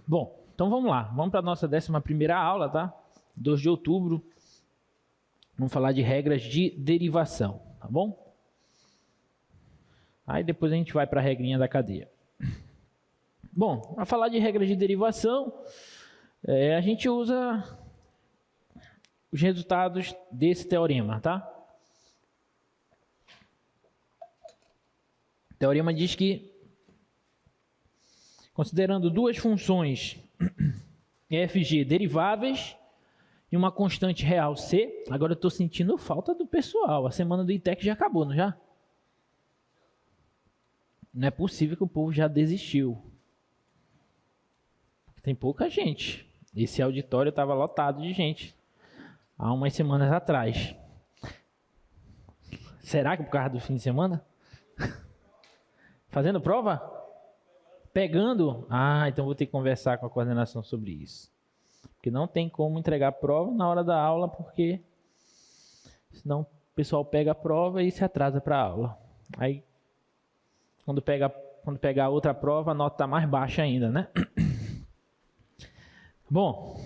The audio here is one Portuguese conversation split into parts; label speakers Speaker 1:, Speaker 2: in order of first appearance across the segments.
Speaker 1: Bom, então vamos lá. Vamos para a nossa 11ª aula, tá? 2 de outubro. Vamos falar de regras de derivação, tá bom? Aí depois a gente vai para a regrinha da cadeia. Bom, para falar de regras de derivação, a gente usa os resultados desse teorema, tá? O teorema diz que, considerando duas funções f(g) deriváveis e uma constante real c, agora eu estou sentindo falta do pessoal. A semana do ITEC já acabou, não já? Não é possível que o povo já desistiu. Tem pouca gente. Esse auditório estava lotado de gente há umas semanas atrás. Será que por causa do fim de semana? Fazendo prova? Pegando? Ah, então vou ter que conversar com a coordenação sobre isso. Porque não tem como entregar prova na hora da aula, porque senão o pessoal pega a prova e se atrasa para a aula. Aí, quando pegar a outra prova, a nota está mais baixa ainda, né? Bom,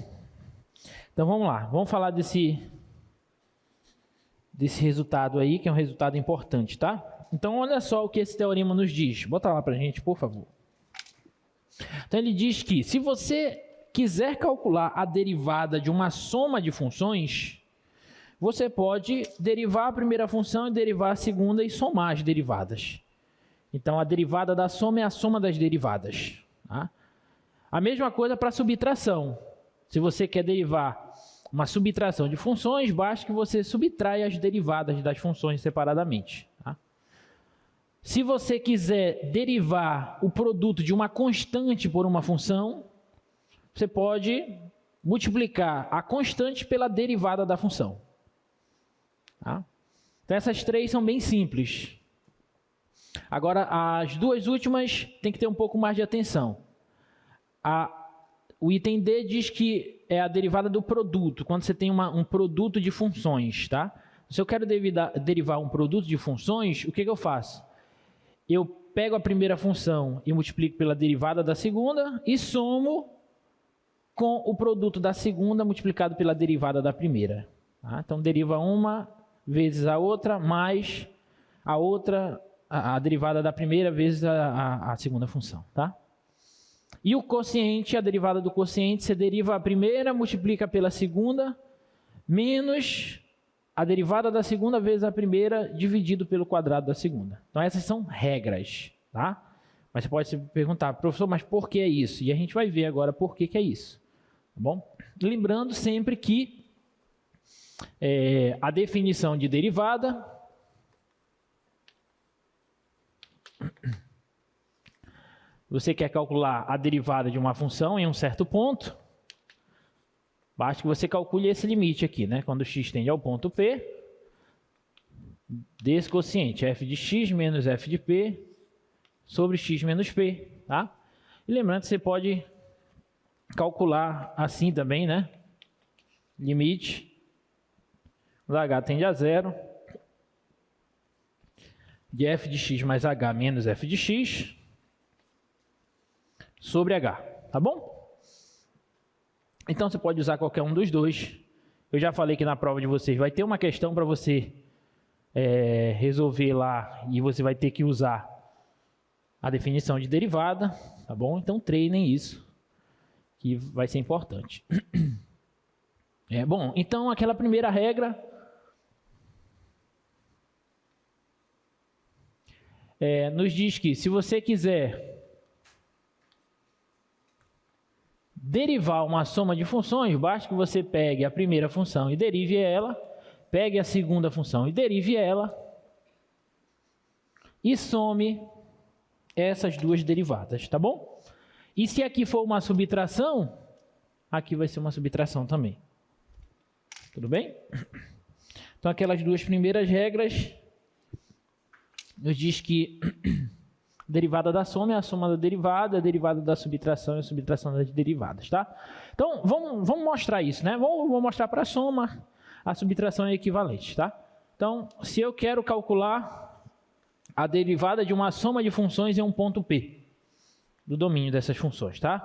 Speaker 1: então vamos lá. Vamos falar desse resultado aí, que é um resultado importante, tá? Então, olha só o que esse teorema nos diz. Bota lá para a gente, por favor. Então, ele diz que se você quiser calcular a derivada de uma soma de funções, você pode derivar a primeira função e derivar a segunda e somar as derivadas. Então, a derivada da soma é a soma das derivadas. Tá? A mesma coisa para subtração. Se você quer derivar uma subtração de funções, basta que você subtrai as derivadas das funções separadamente. Tá? Se você quiser derivar o produto de uma constante por uma função, você pode multiplicar a constante pela derivada da função. Tá? Então, essas três são bem simples. Agora, as duas últimas tem que ter um pouco mais de atenção. O item D diz que é a derivada do produto, quando você tem um produto de funções. Tá? Se eu quero derivar um produto de funções, o que eu faço? Eu pego a primeira função e multiplico pela derivada da segunda e somo com o produto da segunda multiplicado pela derivada da primeira. Tá? Então, deriva uma vezes a outra, mais a outra, a derivada da primeira vezes a segunda função. Tá? E o quociente, a derivada do quociente, você deriva a primeira, multiplica pela segunda, menos a derivada da segunda vezes a primeira, dividido pelo quadrado da segunda. Então, essas são regras. Tá? Mas você pode se perguntar, professor, mas por que é isso? E a gente vai ver agora por que é isso. Tá bom? Lembrando sempre que a definição de derivada você quer calcular a derivada de uma função em um certo ponto, basta que você calcule esse limite aqui, né? Quando x tende ao ponto P, desse quociente f de x menos f de p sobre x menos p. Tá? E lembrando que você pode calcular assim também, né? Limite, quando h tende a zero, de f de x mais h menos f de x sobre h, tá bom? Então você pode usar qualquer um dos dois. Eu já falei que na prova de vocês vai ter uma questão para você resolver lá e você vai ter que usar a definição de derivada, tá bom? Então treinem isso, que vai ser importante. Bom, então aquela primeira regra nos diz que se você quiser derivar uma soma de funções, basta que você pegue a primeira função e derive ela, pegue a segunda função e derive ela, e some essas duas derivadas, tá bom? E se aqui for uma subtração, aqui vai ser uma subtração também. Tudo bem? Então, aquelas duas primeiras regras nos diz que derivada da soma é a soma da derivada, a derivada da subtração é a subtração das derivadas, tá? Então, vamos mostrar isso, né? Vou mostrar para a soma, a subtração é equivalente, tá? Então, se eu quero calcular a derivada de uma soma de funções em um ponto P, do domínio dessas funções, tá?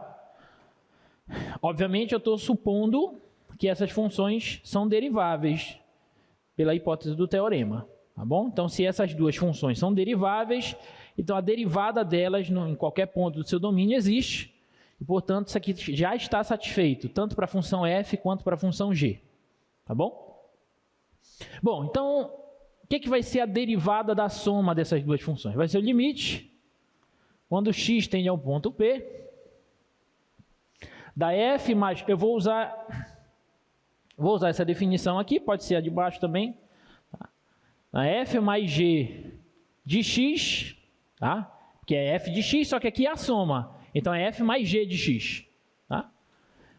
Speaker 1: Obviamente, eu estou supondo que essas funções são deriváveis pela hipótese do teorema, tá bom? Então, se essas duas funções são deriváveis, então a derivada delas em qualquer ponto do seu domínio existe, e, portanto, isso aqui já está satisfeito, tanto para a função f quanto para a função g, tá bom? Bom, então, o que vai ser a derivada da soma dessas duas funções? Vai ser o limite, quando x tende ao ponto P, da f mais... Eu vou usar essa definição aqui, pode ser a de baixo também. Tá? A f mais g de x, tá? Que é f de x, só que aqui é a soma. Então, é f mais g de x. Tá?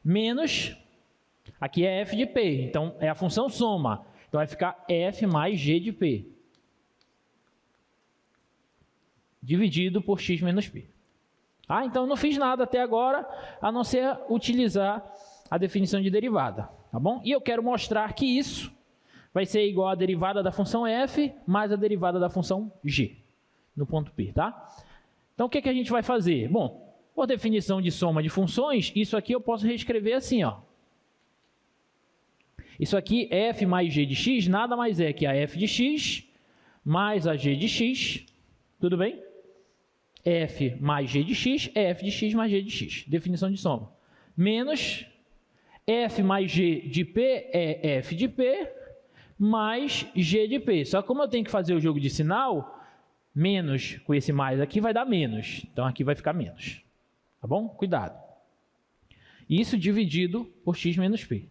Speaker 1: Menos, aqui é f de p, então é a função soma. Então, vai ficar f mais g de p. Dividido por x menos p. Ah, então, eu não fiz nada até agora, a não ser utilizar a definição de derivada. Tá bom? E eu quero mostrar que isso vai ser igual à derivada da função f mais a derivada da função g, no ponto P. Tá? Então, o que a gente vai fazer? Bom, por definição de soma de funções, isso aqui eu posso reescrever assim, ó. Isso aqui, f mais g de x, nada mais é que a f de x mais a g de x, tudo bem? F mais g de x é f de x mais g de x, definição de soma. Menos f mais g de p é f de p mais g de p. Só que como eu tenho que fazer o jogo de sinal, menos com esse mais aqui vai dar menos. Então aqui vai ficar menos. Tá bom? Cuidado. Isso dividido por x menos p.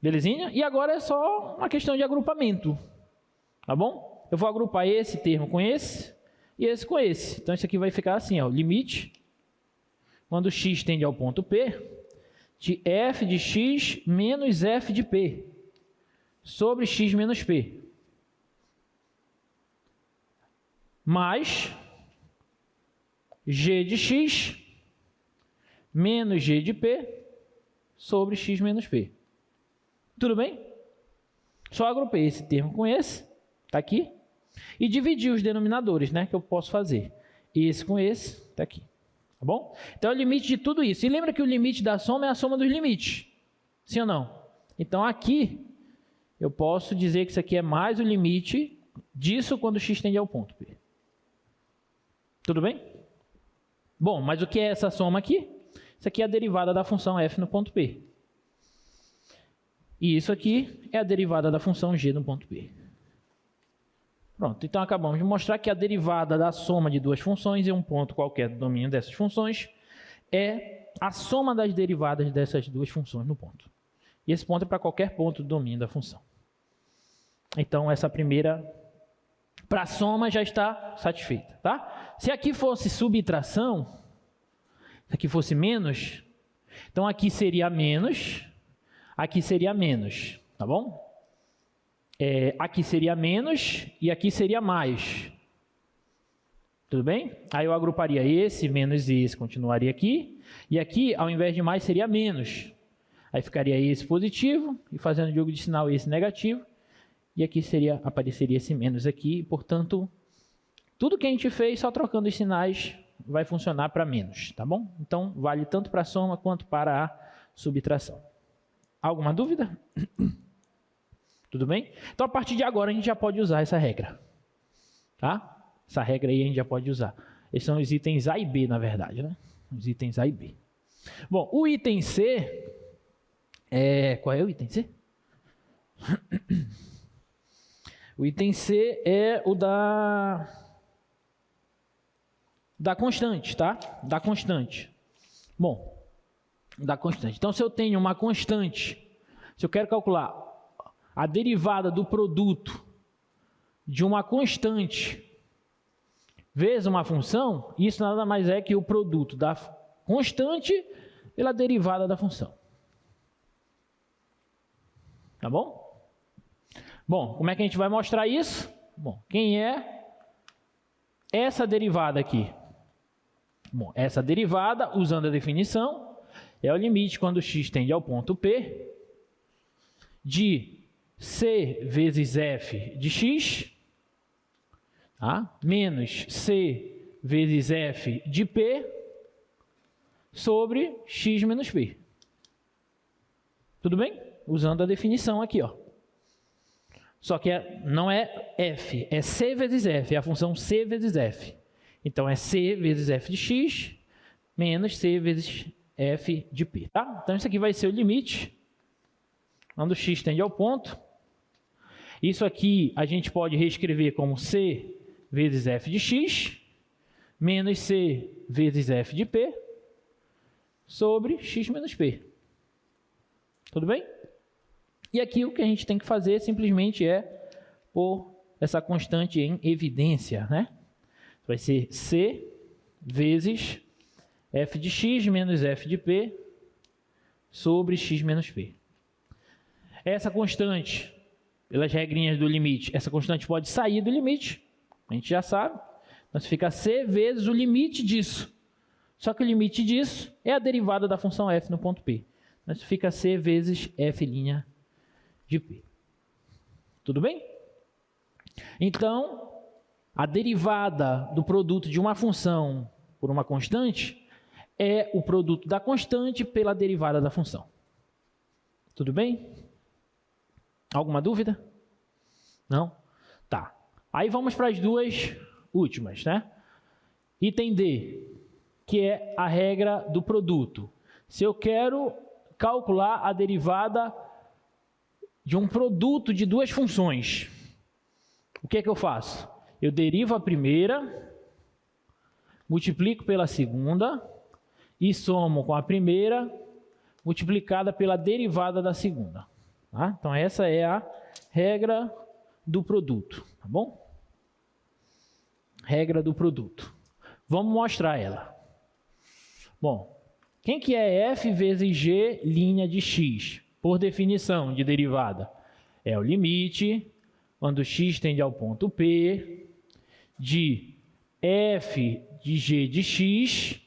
Speaker 1: Belezinha? E agora é só uma questão de agrupamento. Tá bom? Eu vou agrupar esse termo com esse e esse com esse. Então isso aqui vai ficar assim, ó, limite, quando x tende ao ponto P, de f de x menos f de p sobre x menos p. Mais g de x menos g de p sobre x menos p. Tudo bem? Só agrupei esse termo com esse, tá aqui, e dividi os denominadores, né, que eu posso fazer. Esse com esse, tá aqui. Tá bom? Então é o limite de tudo isso. E lembra que o limite da soma é a soma dos limites. Sim ou não? Então aqui eu posso dizer que isso aqui é mais o limite disso quando x tende ao ponto P. Tudo bem? Bom, mas o que é essa soma aqui? Isso aqui é a derivada da função f no ponto P. E isso aqui é a derivada da função g no ponto P. Pronto, então acabamos de mostrar que a derivada da soma de duas funções em um ponto qualquer do domínio dessas funções é a soma das derivadas dessas duas funções no ponto. E esse ponto é para qualquer ponto do domínio da função. Então, essa primeira, para a soma, já está satisfeita. Tá? Se aqui fosse subtração, se aqui fosse menos, então aqui seria menos, tá bom? Aqui seria menos e aqui seria mais. Tudo bem? Aí eu agruparia esse menos esse, continuaria aqui. E aqui, ao invés de mais, seria menos. Aí ficaria esse positivo, e fazendo jogo de sinal esse negativo. E aqui apareceria esse menos aqui. Portanto, tudo que a gente fez, só trocando os sinais, vai funcionar para menos. Tá bom? Então, vale tanto para a soma quanto para a subtração. Alguma dúvida? Tudo bem? Então, a partir de agora, a gente já pode usar essa regra. Tá? Essa regra aí a gente já pode usar. Esses são os itens A e B, na verdade, né? Os itens A e B. Bom, o item C... Qual é o item C? O item C é o da constante, tá? Da constante. Bom, da constante. Então, se eu tenho uma constante, se eu quero calcular a derivada do produto de uma constante vezes uma função, isso nada mais é que o produto da constante pela derivada da função. Tá bom? Bom, como é que a gente vai mostrar isso? Bom, quem é essa derivada aqui? Bom, essa derivada, usando a definição, é o limite quando x tende ao ponto P de c vezes f de x, tá? Menos c vezes f de P sobre x menos P. Tudo bem? Usando a definição aqui, ó. Só que não é f, é c vezes f, é a função c vezes f. Então, é c vezes f de x menos c vezes f de P, tá? Então, isso aqui vai ser o limite, quando x tende ao ponto. Isso aqui a gente pode reescrever como c vezes f de x menos c vezes f de P sobre x menos P. Tudo bem? E aqui o que a gente tem que fazer simplesmente é pôr essa constante em evidência, né? Vai ser c vezes f de x menos f de P sobre x menos P. Essa constante, pelas regrinhas do limite, essa constante pode sair do limite, a gente já sabe. Então, fica c vezes o limite disso. Só que o limite disso é a derivada da função f no ponto P. Então, fica c vezes f' de P. Tudo bem? Então, a derivada do produto de uma função por uma constante é o produto da constante pela derivada da função. Tudo bem? Alguma dúvida? Não? Tá. Aí vamos para as duas últimas, né? Item D, que é a regra do produto. Se eu quero calcular a derivada de um produto de duas funções, o que é que eu faço? Eu derivo a primeira, multiplico pela segunda e somo com a primeira multiplicada pela derivada da segunda. Tá? Então, essa é a regra do produto, tá bom? Regra do produto. Vamos mostrar ela. Bom, quem que é f vezes g' de x? Por definição de derivada, é o limite, quando x tende ao ponto P, de f de g de x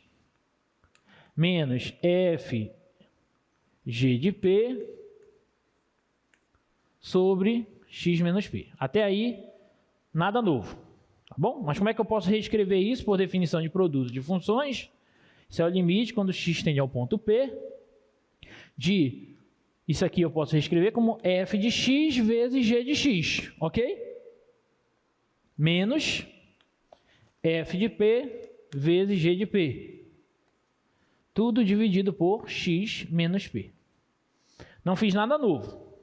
Speaker 1: menos f g de P sobre x menos P. Até aí, nada novo, tá bom? Mas como é que eu posso reescrever isso por definição de produto de funções? Isso é o limite quando x tende ao ponto P de... Isso aqui eu posso reescrever como f de x vezes g de x, ok? Menos f de P vezes g de P. Tudo dividido por x menos P. Não fiz nada novo.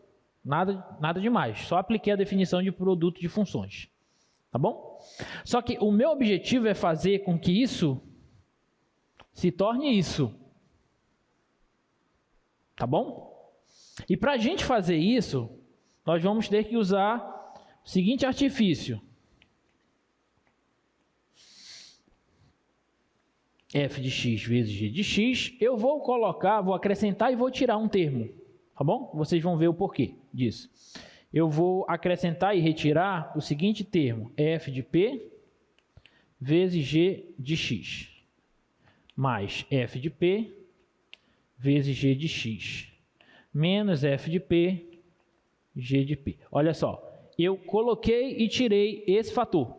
Speaker 1: Nada demais. Só apliquei a definição de produto de funções. Tá bom? Só que o meu objetivo é fazer com que isso se torne isso. Tá bom? E para a gente fazer isso, nós vamos ter que usar o seguinte artifício. F de x vezes g de x, eu vou acrescentar e vou tirar um termo, tá bom? Vocês vão ver o porquê disso. Eu vou acrescentar e retirar o seguinte termo, f de p vezes g de x, mais f de p vezes g de x, menos f de p, g de p. Olha só, eu coloquei e tirei esse fator.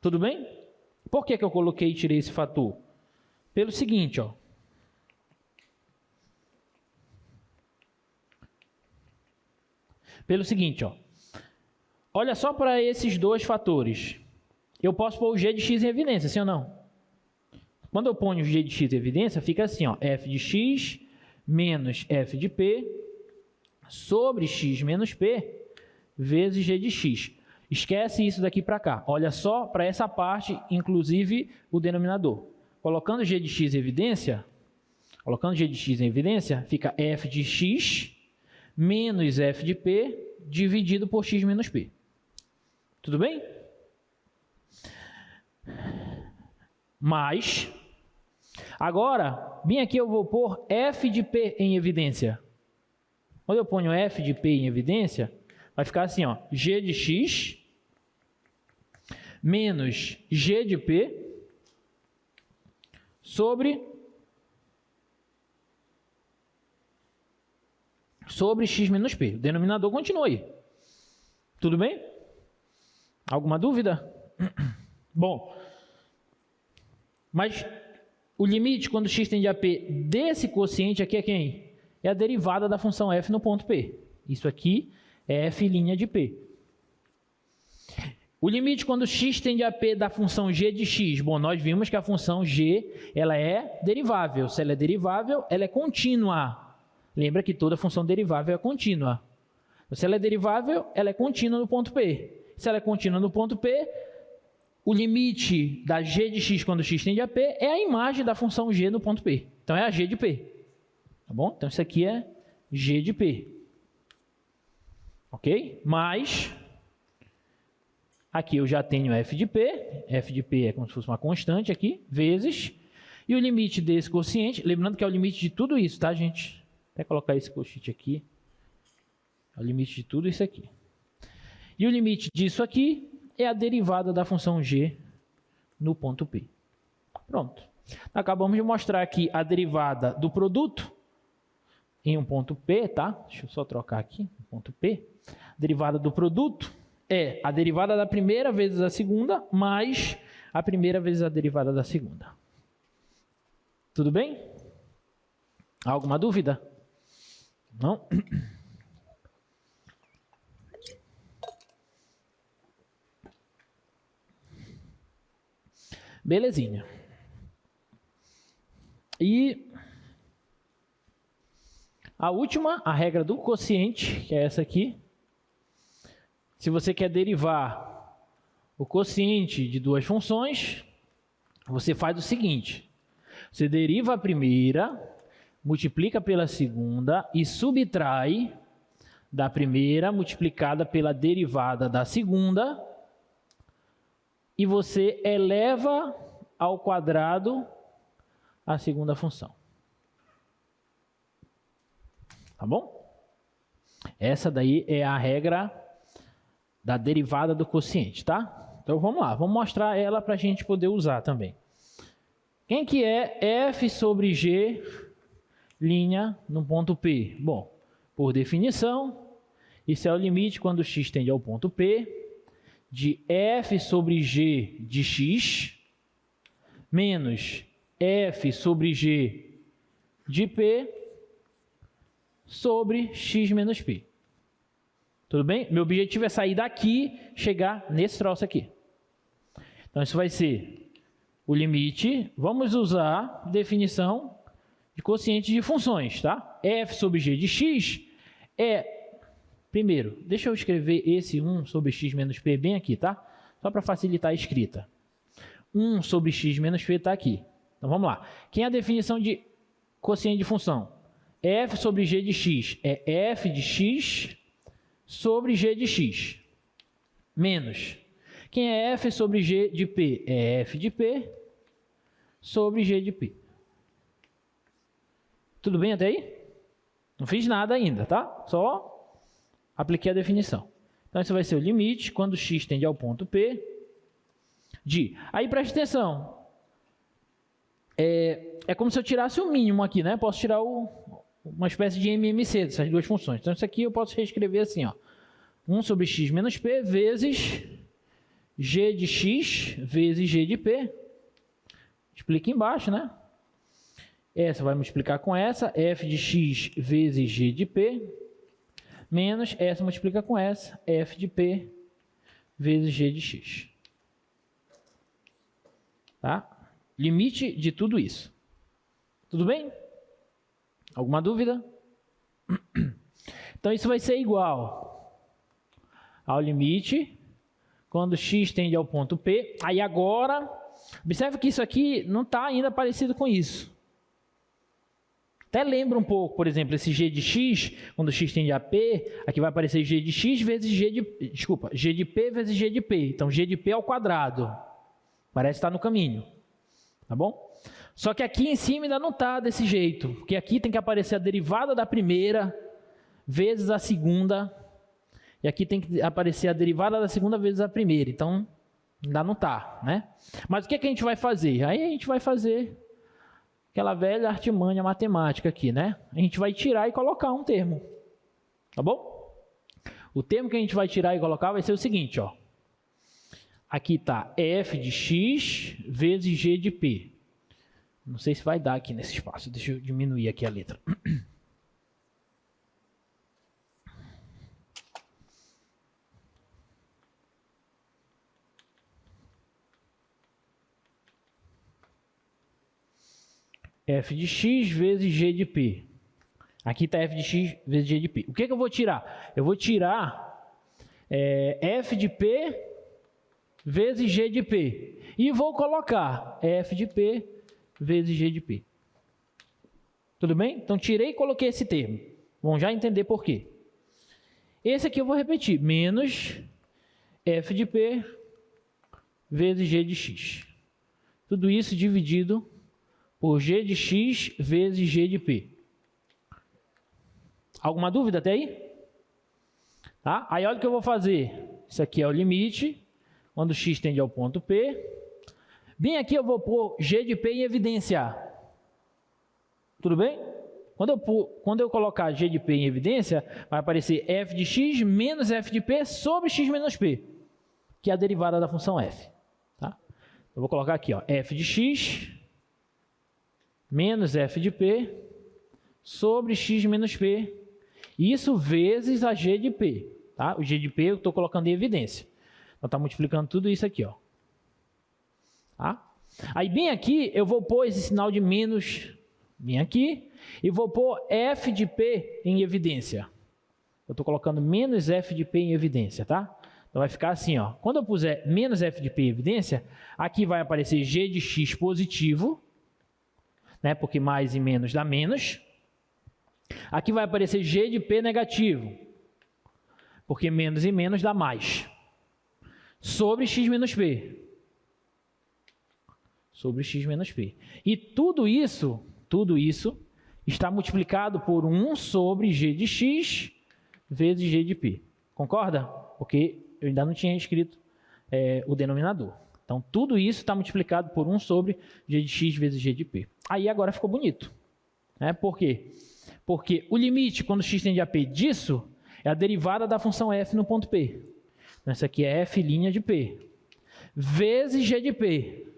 Speaker 1: Tudo bem? Por que eu coloquei e tirei esse fator? Pelo seguinte, ó. Pelo seguinte, ó. Olha só para esses dois fatores. Eu posso pôr o g de x em evidência, sim ou não? Quando eu ponho o g de x em evidência, fica assim, ó. F de x menos f de p sobre x menos p vezes g de x. Esquece isso daqui para cá. Olha só para essa parte, inclusive o denominador. Colocando g de x em evidência, fica f de x menos f de p dividido por x menos p. Tudo bem? Mas, agora, bem aqui eu vou pôr f de p em evidência. Quando eu ponho f de p em evidência, vai ficar assim, ó, g de x menos g de p sobre x menos p. O denominador continua aí. Tudo bem? Alguma dúvida? Bom, Mas o limite, quando x tende a P desse quociente aqui é quem? É a derivada da função f no ponto P. Isso aqui é f' de P. O limite quando x tende a P da função g de x. Bom, nós vimos que a função g ela é derivável. Se ela é derivável, ela é contínua. Lembra que toda função derivável é contínua. Se ela é derivável, ela é contínua no ponto P. Se ela é contínua no ponto P, o limite da g de x quando x tende a P é a imagem da função g no ponto P. Então é a g de P. Tá bom? Então isso aqui é g de P. Ok? Mas aqui eu já tenho f de P. F de P é como se fosse uma constante aqui, vezes. E o limite desse quociente, lembrando que é o limite de tudo isso, tá, gente? Vou até colocar esse quociente aqui. É o limite de tudo isso aqui. E o limite disso aqui é a derivada da função g no ponto P. Pronto. Acabamos de mostrar aqui a derivada do produto em um ponto P, tá? Deixa eu só trocar aqui, um ponto P. A derivada do produto é a derivada da primeira vezes a segunda, mais a primeira vezes a derivada da segunda. Tudo bem? Alguma dúvida? Não? Belezinha. E a última, a regra do quociente, que é essa aqui. Se você quer derivar o quociente de duas funções, você faz o seguinte. Você deriva a primeira, multiplica pela segunda e subtrai da primeira multiplicada pela derivada da segunda. E você eleva ao quadrado a segunda função. Tá bom? Essa daí é a regra da derivada do quociente, tá? Então vamos lá, vamos mostrar ela para a gente poder usar também. Quem que é f sobre g linha no ponto P? Bom, por definição, isso é o limite quando x tende ao ponto P de f sobre g de x menos f sobre g de P sobre x menos P. Tudo bem? Meu objetivo é sair daqui e chegar nesse troço aqui. Então, isso vai ser o limite. Vamos usar definição de quociente de funções, tá? f sobre g de x é... Primeiro, deixa eu escrever esse 1 sobre x menos p bem aqui, tá? Só para facilitar a escrita. 1 sobre x menos p está aqui. Então, vamos lá. Quem é a definição de quociente de função? f sobre g de x é f de x sobre g de x. Menos. Quem é f sobre g de p? É f de p sobre g de p. Tudo bem até aí? Não fiz nada ainda, tá? Só apliquei a definição. Então, isso vai ser o limite quando x tende ao ponto P de... Aí, preste atenção. É como se eu tirasse o mínimo aqui, né? Posso tirar uma espécie de MMC dessas duas funções. Então, isso aqui eu posso reescrever assim, ó. 1 sobre x menos p vezes g de x vezes g de p. Explica embaixo, né? Essa vai multiplicar com essa, f de x vezes g de p, menos essa multiplica com essa, f de p vezes g de x. Tá? Limite de tudo isso. Tudo bem? Alguma dúvida? Então, isso vai ser igual ao limite quando x tende ao ponto P. Aí agora, observe que isso aqui não está ainda parecido com isso. Até lembra um pouco, por exemplo, esse g de x, quando x tende a P, aqui vai aparecer g de x vezes g de... Desculpa, g de P vezes g de P. Então, g de P ao quadrado. Parece estar no caminho. Tá bom? Só que aqui em cima ainda não está desse jeito. Porque aqui tem que aparecer a derivada da primeira vezes a segunda. E aqui tem que aparecer a derivada da segunda vezes a primeira. Então, ainda não está, né? Mas o que a gente vai fazer? Aí a gente vai fazer aquela velha artimanha matemática aqui, né? A gente vai tirar e colocar um termo. Tá bom? O termo que a gente vai tirar e colocar vai ser o seguinte, ó. Aqui está f de x vezes g de p. Não sei se vai dar aqui nesse espaço. Deixa eu diminuir aqui a letra. F de x vezes g de p. Aqui está f de x vezes g de p. O que eu vou tirar? Eu vou tirar f de p vezes g de p. E vou colocar f de p vezes g de p. Tudo bem? Então, tirei e coloquei esse termo. Vão já entender por quê. Esse aqui eu vou repetir. Menos f de p vezes g de x. Tudo isso dividido por g de x vezes g de p. Alguma dúvida até aí? Tá? Aí olha o que eu vou fazer. Isso aqui é o limite, quando x tende ao ponto P. Bem aqui eu vou pôr g de p em evidência. Tudo bem? Quando eu colocar g de p em evidência, vai aparecer f de x menos f de p sobre x menos p, que é a derivada da função f. Tá? Eu vou colocar aqui, ó, f de x menos f de p sobre x menos p. Isso vezes a g de p. Tá? O g de p eu estou colocando em evidência. Então está multiplicando tudo isso aqui. Ó. Tá? Aí bem aqui eu vou pôr esse sinal de menos bem aqui e vou pôr f de p em evidência. Eu estou colocando menos f de p em evidência. Tá? Então vai ficar assim. Ó. Quando eu puser menos f de p em evidência, aqui vai aparecer g de x positivo, né? Porque mais e menos dá menos. Aqui vai aparecer g de p negativo, porque menos e menos dá mais, sobre x menos p. Sobre x menos p. E tudo isso está multiplicado por 1 sobre g de x vezes g de p. Concorda? Porque eu ainda não tinha escrito o denominador. Então, tudo isso está multiplicado por 1 sobre g de x vezes g de p. Aí agora ficou bonito. Por quê? Porque o limite, quando x tende a p disso, é a derivada da função f no ponto P. Então, isso aqui é f' de p. Vezes g de p.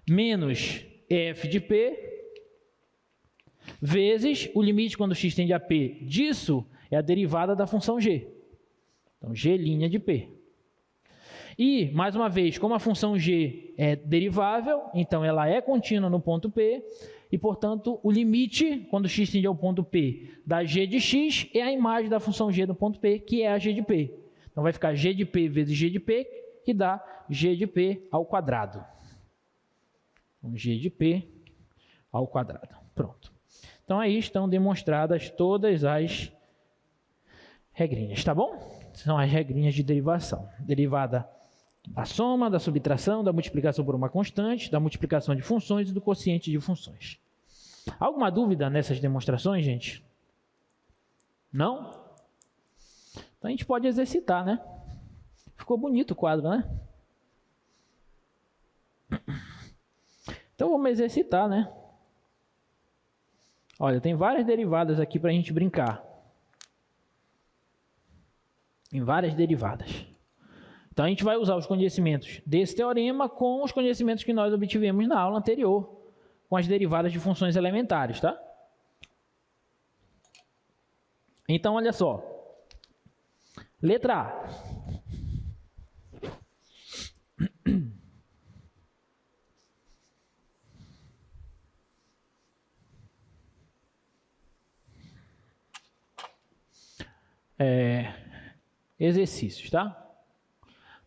Speaker 1: Menos f de p. Vezes o limite, quando x tende a p disso, é a derivada da função g. Então, g' de p. E, mais uma vez, como a função g é derivável, então ela é contínua no ponto P, e, portanto, o limite, quando x tende ao ponto P, da g de x é a imagem da função g no ponto P, que é a g de p. Então, vai ficar g de p vezes g de p, que dá g de p ao quadrado. Então, g de p ao quadrado. Pronto. Então, aí estão demonstradas todas as regrinhas, tá bom? São as regrinhas de derivação. Derivada da soma, da subtração, da multiplicação por uma constante, da multiplicação de funções e do quociente de funções. Alguma dúvida nessas demonstrações, gente? Não? Então a gente pode exercitar, né? Ficou bonito o quadro, né? Então vamos exercitar, né? Olha, tem várias derivadas aqui para a gente brincar. Em várias derivadas. Então, a gente vai usar os conhecimentos desse teorema com os conhecimentos que nós obtivemos na aula anterior, com as derivadas de funções elementares, tá? Então, olha só. Letra A. Exercícios, tá?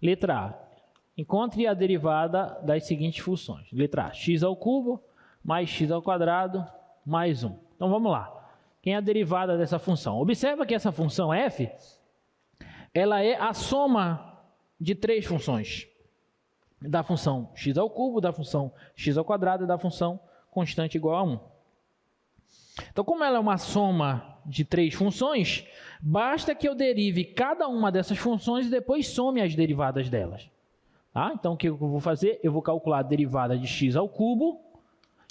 Speaker 1: Letra A. Encontre a derivada das seguintes funções. Letra A. X ao cubo mais x ao quadrado mais 1. Então, vamos lá. Quem é a derivada dessa função? Observa que essa função f, ela é a soma de três funções. Da função x ao cubo, da função x ao quadrado e da função constante igual a 1. Então, como ela é uma soma de três funções, basta que eu derive cada uma dessas funções e depois some as derivadas delas. Tá? Então, o que eu vou fazer? Eu vou calcular a derivada de x ao cubo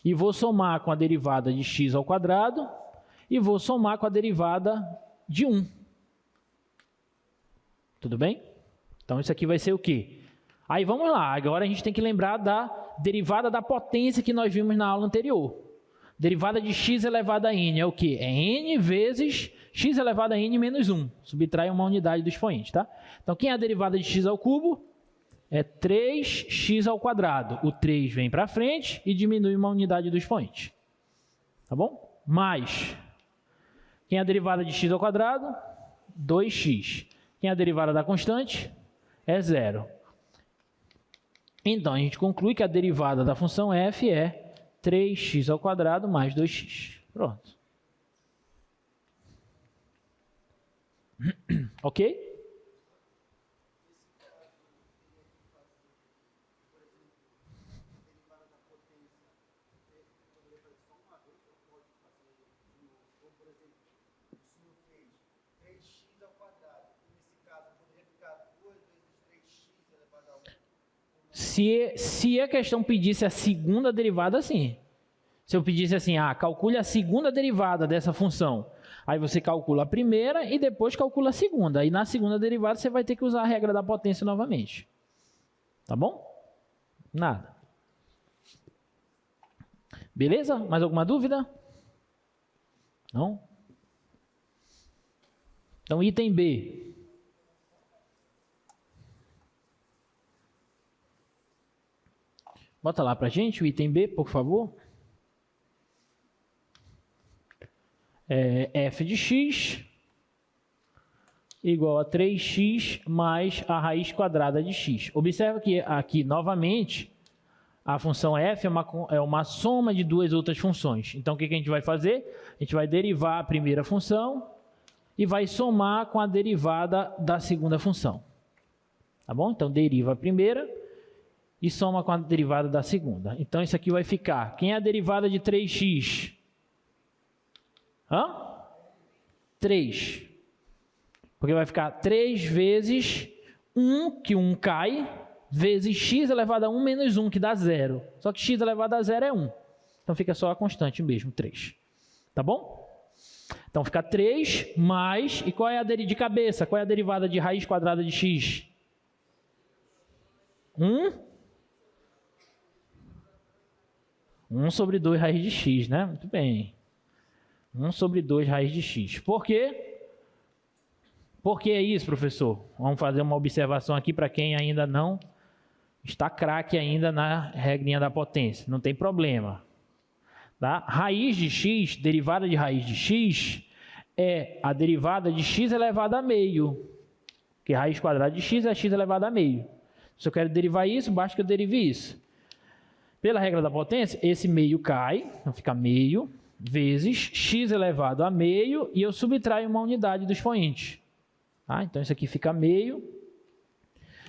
Speaker 1: e vou somar com a derivada de x ao quadrado e vou somar com a derivada de 1. Tudo bem? Então, isso aqui vai ser o quê? Aí, vamos lá. Agora, a gente tem que lembrar da derivada da potência que nós vimos na aula anterior. Derivada de x elevado a n é o quê? É n vezes x elevado a n menos 1. Subtrai uma unidade do expoente, tá? Então, quem é a derivada de x ao cubo? É 3x ao quadrado. O 3 vem para frente e diminui uma unidade do expoente. Tá bom? Mais. Quem é a derivada de x ao quadrado? 2x. Quem é a derivada da constante? É 0. Então, a gente conclui que a derivada da função f é 3x ao quadrado mais 2x. Pronto. Ok? Se a questão pedisse a segunda derivada, sim. Se eu pedisse assim, calcule a segunda derivada dessa função. Aí você calcula a primeira e depois calcula a segunda. Aí na segunda derivada você vai ter que usar a regra da potência novamente. Tá bom? Nada. Beleza? Mais alguma dúvida? Não? Então, item B. Bota lá pra gente o item B, por favor. F de x igual a 3x mais a raiz quadrada de x. Observa que aqui, novamente, a função f é uma soma de duas outras funções. Então, o que a gente vai fazer? A gente vai derivar a primeira função e vai somar com a derivada da segunda função. Tá bom? Então, deriva a primeira e soma com a derivada da segunda. Então, isso aqui vai ficar. Quem é a derivada de 3x? 3. Porque vai ficar 3 vezes 1, que 1 cai, vezes x elevado a 1 menos 1, que dá 0. Só que x elevado a 0 é 1. Então, fica só a constante mesmo, 3. Tá bom? Então, fica 3 mais... E qual é a de cabeça? Qual é a derivada de raiz quadrada de x? 1 sobre 2 raiz de x, né? Muito bem. 1 sobre 2 raiz de x. Por quê? Por que é isso, professor? Vamos fazer uma observação aqui para quem ainda não está craque ainda na regrinha da potência. Não tem problema. Tá? Raiz de x, derivada de raiz de x, é a derivada de x elevado a meio. Porque raiz quadrada de x é x elevado a meio. Se eu quero derivar isso, basta que eu derive isso. Pela regra da potência, esse meio cai, então fica meio, vezes x elevado a meio, e eu subtraio uma unidade do expoente. Tá? Então, isso aqui fica meio,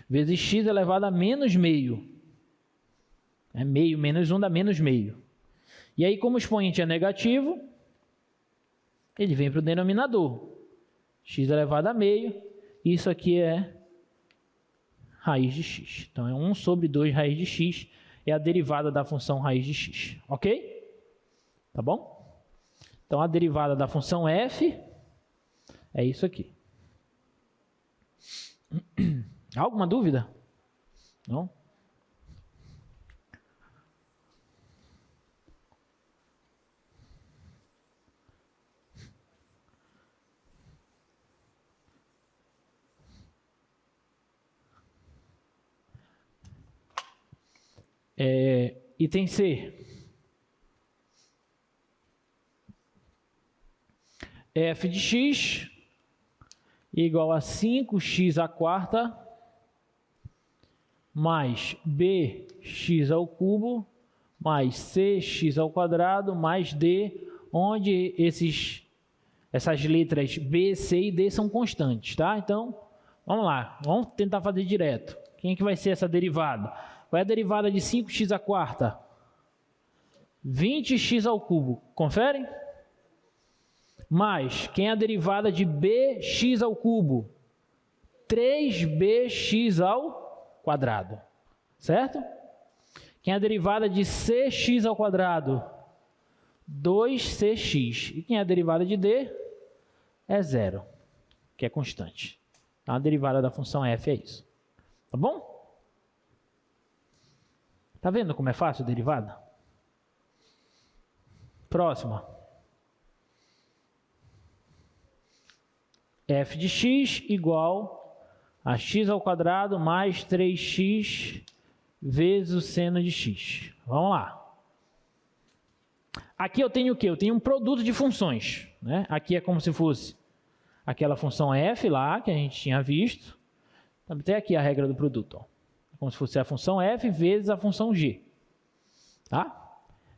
Speaker 1: vezes x elevado a menos meio. Meio menos 1 dá menos meio. E aí, como o expoente é negativo, ele vem para o denominador. X elevado a meio, isso aqui é raiz de x. Então, é 1 sobre 2 raiz de x, é a derivada da função raiz de x. Ok? Tá bom? Então, a derivada da função f é isso aqui. Alguma dúvida? Não? Item C. F de x igual a 5x à quarta mais bx ao cubo mais cx ao quadrado mais d, onde essas letras b, c e d são constantes, tá? Então, vamos lá, vamos tentar fazer direto. Quem é que vai ser essa derivada? Qual é a derivada de 5x à quarta? 20x ao cubo. Conferem? Mais, quem é a derivada de bx ao cubo? 3bx ao quadrado. Certo? Quem é a derivada de cx ao quadrado? 2cx. E quem é a derivada de d? É 0, que é constante. Então, a derivada da função f é isso. Tá bom? Tá vendo como é fácil a derivada? Próxima. F de x igual a x ao quadrado mais 3x vezes o seno de x. Vamos lá. Aqui eu tenho o quê? Eu tenho um produto de funções, né? Aqui é como se fosse aquela função f lá, que a gente tinha visto. Até aqui a regra do produto. Ó. Como se fosse a função f vezes a função g. Tá?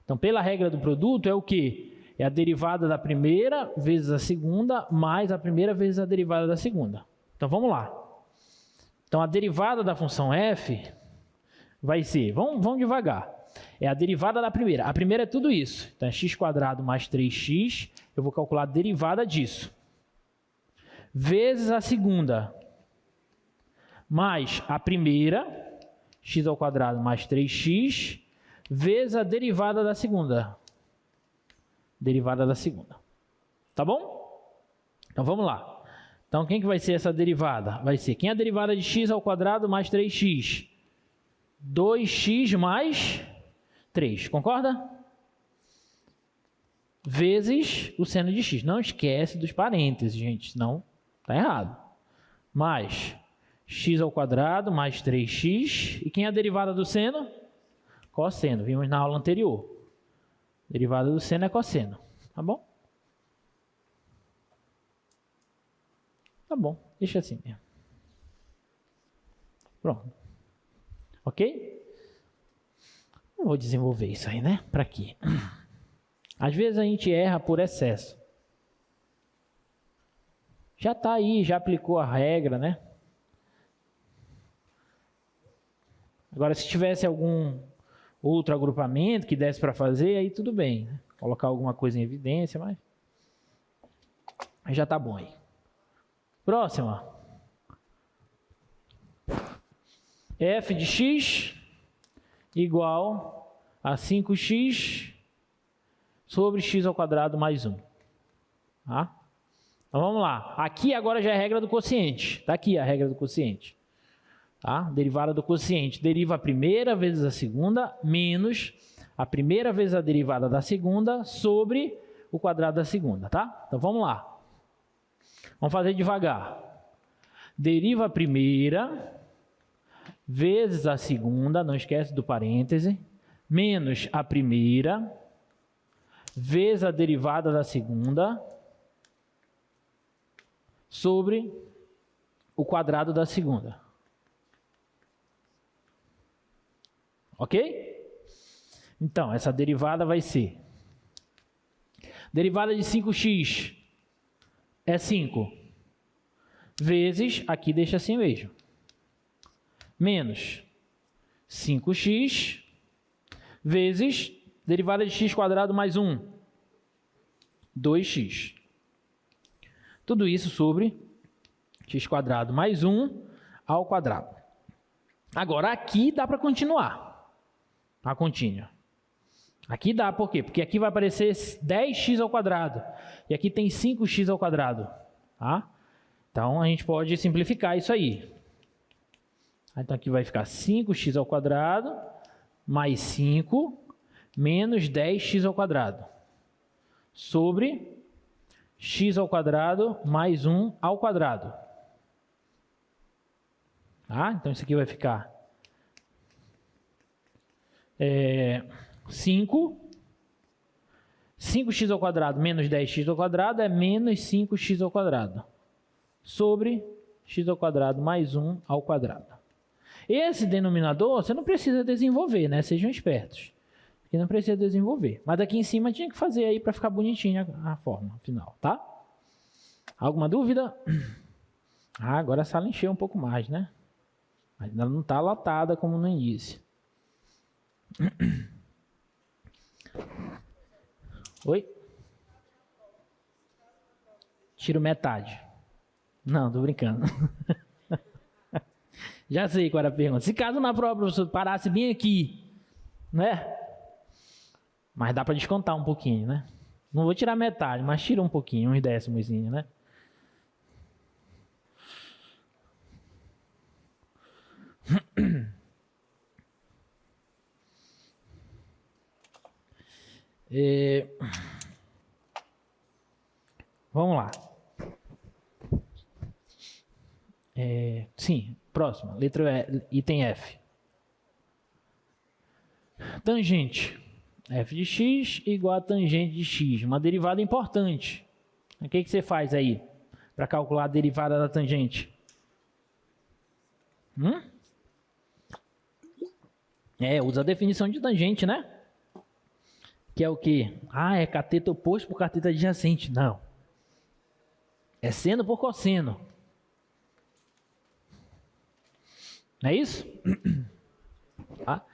Speaker 1: Então, pela regra do produto, é o quê? É a derivada da primeira vezes a segunda, mais a primeira vezes a derivada da segunda. Então, vamos lá. Então, a derivada da função f vai ser... Vamos devagar. É a derivada da primeira. A primeira é tudo isso. Então, é x² mais 3x. Eu vou calcular a derivada disso. Vezes a segunda. Mais a primeira, x² mais 3x. Vezes a derivada da segunda. Derivada da segunda. Tá bom? Então, vamos lá. Então, quem que vai ser essa derivada? Vai ser, quem é a derivada de x² mais 3x? 2x mais 3, concorda? Vezes o seno de x. Não esquece dos parênteses, gente, senão tá errado. Mais x² mais 3x. E quem é a derivada do seno? Cosseno, vimos na aula anterior. Derivada do seno é cosseno, tá bom? Tá bom, deixa assim mesmo. Pronto. Ok? Não vou desenvolver isso aí, né? Para quê? Às vezes a gente erra por excesso. Já está aí, já aplicou a regra, né? Agora, se tivesse algum outro agrupamento que desse para fazer, aí tudo bem. Né? Colocar alguma coisa em evidência, mas já está bom aí. Próxima. F de x igual a 5x sobre x² mais 1. Tá? Então vamos lá. Aqui agora já é a regra do quociente. Está aqui a regra do quociente. Tá? Derivada do quociente. Deriva a primeira vezes a segunda menos a primeira vezes a derivada da segunda sobre o quadrado da segunda. Tá? Então vamos lá. Vamos fazer devagar. Deriva a primeira vezes a segunda, não esquece do parêntese, menos a primeira, vezes a derivada da segunda, sobre o quadrado da segunda. Ok? Então, essa derivada vai ser... Derivada de 5x é 5, vezes, aqui deixa assim mesmo, menos 5x vezes derivada de x² mais 1, 2x. Tudo isso sobre x² mais 1 ao quadrado. Agora, aqui dá para continuar a contínua. Aqui dá, por quê? Porque aqui vai aparecer 10x ao quadrado. E aqui tem 5x ao quadrado. Tá? Então, a gente pode simplificar isso aí. Então, aqui vai ficar 5x ao quadrado mais 5 menos 10x ao quadrado sobre x ao quadrado mais 1 ao quadrado. Tá? Então, isso aqui vai ficar 5x ao quadrado menos 10x ao quadrado é menos 5x ao quadrado sobre x ao quadrado mais 1 ao quadrado. Esse denominador você não precisa desenvolver, né? Sejam espertos. Aqui não precisa desenvolver. Mas aqui em cima tinha que fazer aí para ficar bonitinha a forma final, tá? Alguma dúvida? Ah, agora a sala encheu um pouco mais, né? Mas ainda não está lotada como no início. Oi? Tiro metade. Não, tô brincando. Já sei qual era a pergunta. Se caso na prova o professor parasse bem aqui, né? Mas dá para descontar um pouquinho, né? Não vou tirar metade, mas tira um pouquinho, uns décimos, né? Vamos lá. Sim, próxima. Letra item F. Tangente. F de x igual a tangente de x. Uma derivada importante. O que você faz aí para calcular a derivada da tangente? Usa a definição de tangente, né? Que é o quê? É cateto oposto por cateto adjacente. Não. É seno por cosseno. Não é isso? Tá?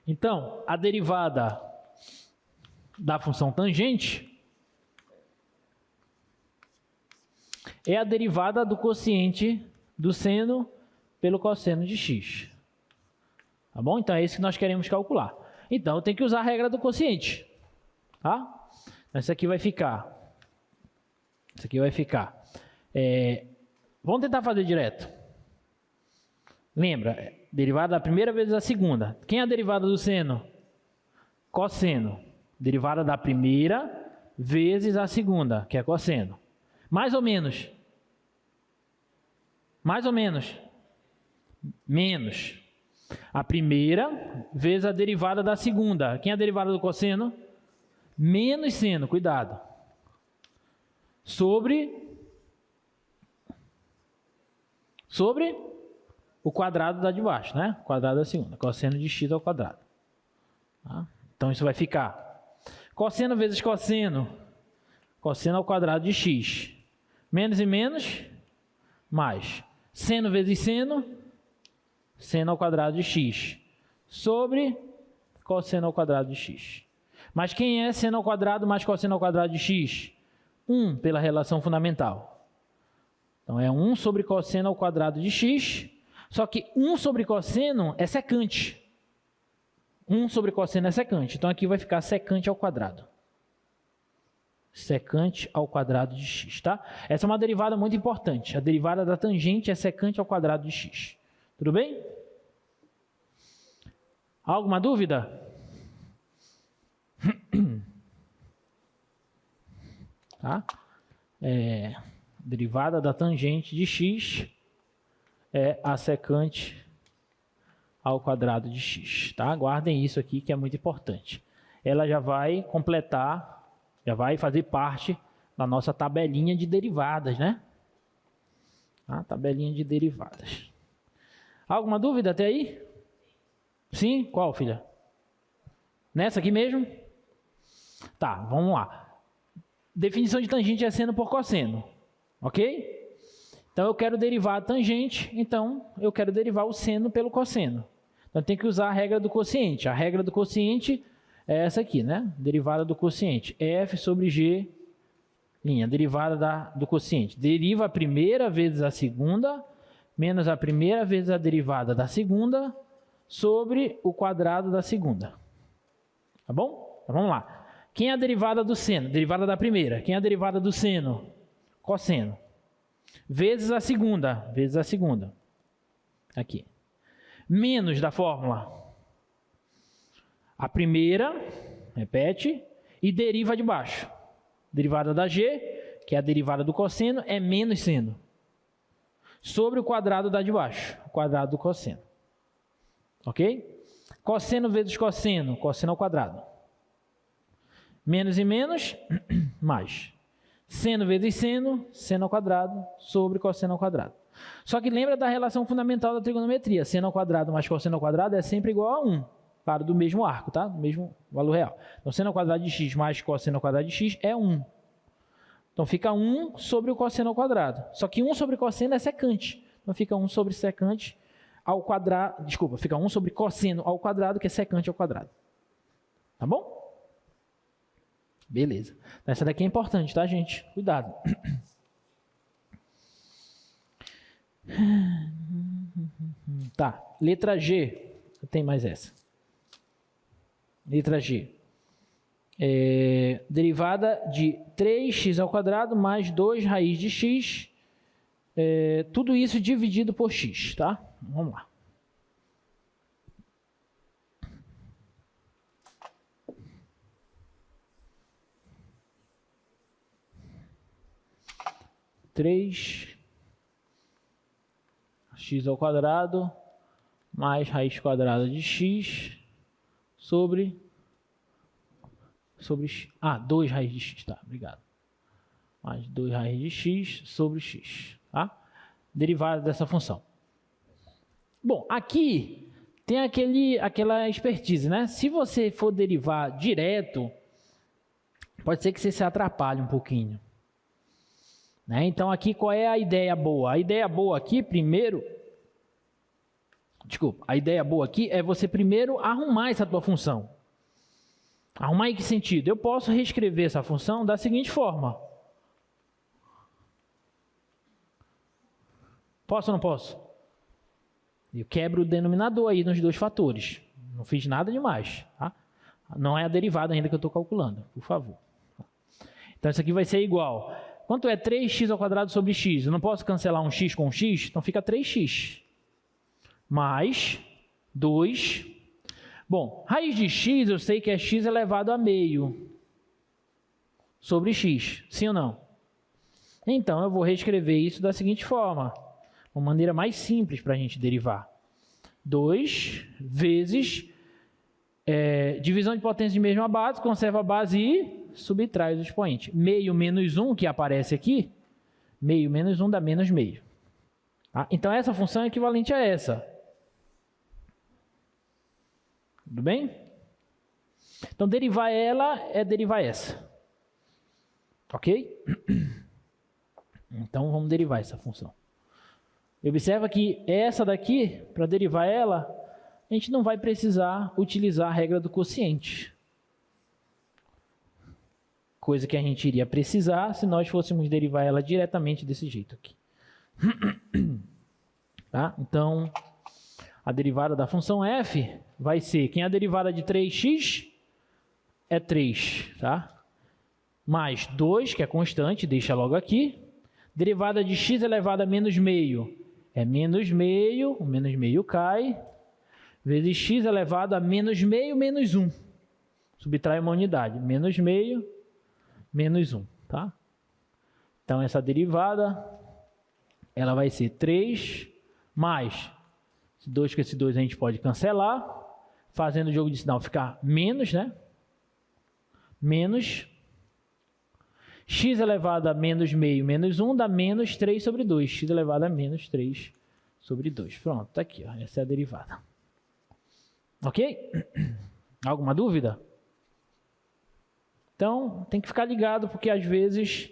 Speaker 1: Então, a derivada da função tangente é a derivada do quociente do seno pelo cosseno de x. Tá bom? Então é isso que nós queremos calcular. Então eu tenho que usar a regra do quociente. Tá? Isso aqui vai ficar. Vamos tentar fazer direto. Lembra? Derivada da primeira vezes a segunda. Quem é a derivada do seno? Cosseno. Derivada da primeira vezes a segunda, que é cosseno. Mais ou menos? Mais ou menos? Menos. A primeira vezes a derivada da segunda. Quem é a derivada do cosseno? Menos seno, cuidado. Sobre o quadrado da de baixo, né? Quadrado da segunda. Cosseno de x ao quadrado. Tá? Então isso vai ficar cosseno vezes cosseno. Cosseno ao quadrado de x. Menos e menos, mais. Seno vezes seno. Seno ao quadrado de x. Sobre cosseno ao quadrado de x. Mas quem é seno ao quadrado mais cosseno ao quadrado de x? 1 pela relação fundamental. Então é 1 sobre cosseno ao quadrado de x. Só que 1 sobre cosseno é secante. 1 sobre cosseno é secante. Então aqui vai ficar secante ao quadrado. Secante ao quadrado de x, tá? Essa é uma derivada muito importante. A derivada da tangente é secante ao quadrado de x. Tudo bem? Alguma dúvida? Tá? Derivada da tangente de x é a secante ao quadrado de x, tá? Guardem isso aqui que é muito importante. Ela já vai completar, já vai fazer parte da nossa tabelinha de derivadas, né? A tabelinha de derivadas. Alguma dúvida até aí? Sim? Qual, filha? Nessa aqui mesmo? Tá, vamos lá. Definição de tangente é seno por cosseno, ok? Então eu quero derivar a tangente, então eu quero derivar o seno pelo cosseno. Então tem que usar a regra do quociente. A regra do quociente é essa aqui, né? Derivada do quociente. F sobre G, derivada do quociente. Deriva a primeira vezes a segunda, menos a primeira vezes a derivada da segunda, sobre o quadrado da segunda. Tá bom? Então vamos lá. Quem é a derivada do seno? Derivada da primeira. Quem é a derivada do seno? Cosseno. Vezes a segunda. Aqui. Menos da fórmula. A primeira, repete, e deriva de baixo. Derivada da G, que é a derivada do cosseno, é menos seno. Sobre o quadrado da de baixo. O quadrado do cosseno. Ok? Cosseno vezes cosseno. Cosseno ao quadrado. Menos e menos, mais. Seno vezes seno, seno ao quadrado, sobre cosseno ao quadrado. Só que lembra da relação fundamental da trigonometria. Seno ao quadrado mais cosseno ao quadrado é sempre igual a 1. Claro, do mesmo arco, tá? Do mesmo valor real. Então, seno ao quadrado de x mais cosseno ao quadrado de x é 1. Então, fica 1 sobre o cosseno ao quadrado. Só que 1 sobre cosseno é secante. Então, fica 1 sobre secante ao quadrado... Desculpa, fica 1 sobre cosseno ao quadrado, que é secante ao quadrado. Tá bom? Beleza. Essa daqui é importante, tá, gente? Cuidado. Tá. Letra G. Tem mais essa. Letra G. Derivada de 3x ao quadrado mais 2 raiz de x. Tudo isso dividido por x, tá? Vamos lá. 3 x ao quadrado mais raiz quadrada de x sobre 2 raiz de x, tá? Obrigado. Mais 2 raiz de x sobre x, tá? Derivada dessa função. Bom, aqui tem aquela expertise, né? Se você for derivar direto, pode ser que você se atrapalhe um pouquinho. Né? Então, aqui qual é a ideia boa? A ideia boa aqui, a ideia boa aqui é você primeiro arrumar essa tua função. Arrumar em que sentido? Eu posso reescrever essa função da seguinte forma. Posso ou não posso? Eu quebro o denominador aí nos dois fatores. Não fiz nada demais. Tá? Não é a derivada ainda que eu estou calculando, por favor. Então, isso aqui vai ser igual. Quanto é 3x ao quadrado sobre x? Eu não posso cancelar um x com um x? Então, fica 3x. Mais 2. Bom, raiz de x, eu sei que é x elevado a meio sobre x. Sim ou não? Então, eu vou reescrever isso da seguinte forma. Uma maneira mais simples para a gente derivar. 2 vezes divisão de potência de mesma base, conserva a base e subtrai os expoentes. Meio menos 1, que aparece aqui, meio menos 1 dá menos meio. Tá? Então, essa função é equivalente a essa. Tudo bem? Então, derivar ela é derivar essa. Ok? Então, vamos derivar essa função. Observa que essa daqui, para derivar ela, a gente não vai precisar utilizar a regra do quociente. Coisa que a gente iria precisar se nós fôssemos derivar ela diretamente desse jeito aqui. Tá? Então, a derivada da função f vai ser, quem é a derivada de 3x é 3, tá? Mais 2, que é constante, deixa logo aqui. Derivada de x elevado a menos meio é menos meio, o menos meio cai, vezes x elevado a menos meio menos 1. Subtrai uma unidade, menos meio menos 1, tá? Então, essa derivada, ela vai ser 3 mais 2 com esse 2 a gente pode cancelar, fazendo o jogo de sinal ficar menos, né? Menos x elevado a menos meio menos 1 dá menos 3 sobre 2. X elevado a menos 3 sobre 2. Pronto, tá aqui, ó, essa é a derivada. Ok? Alguma dúvida? Então, tem que ficar ligado, porque às vezes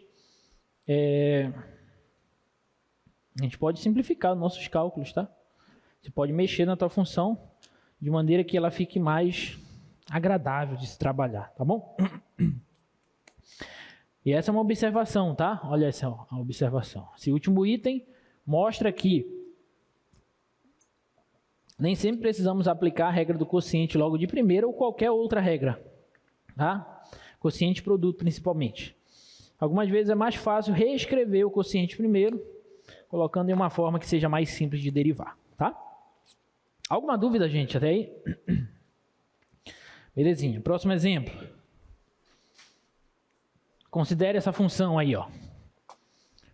Speaker 1: a gente pode simplificar os nossos cálculos, tá? Você pode mexer na tua função de maneira que ela fique mais agradável de se trabalhar, tá bom? E essa é uma observação, tá? Olha essa a observação. Esse último item mostra que nem sempre precisamos aplicar a regra do quociente logo de primeira ou qualquer outra regra, tá? Quociente produto, principalmente. Algumas vezes é mais fácil reescrever o quociente primeiro, colocando em uma forma que seja mais simples de derivar, tá? Alguma dúvida, gente, até aí? Belezinha. Próximo exemplo. Considere essa função aí, ó.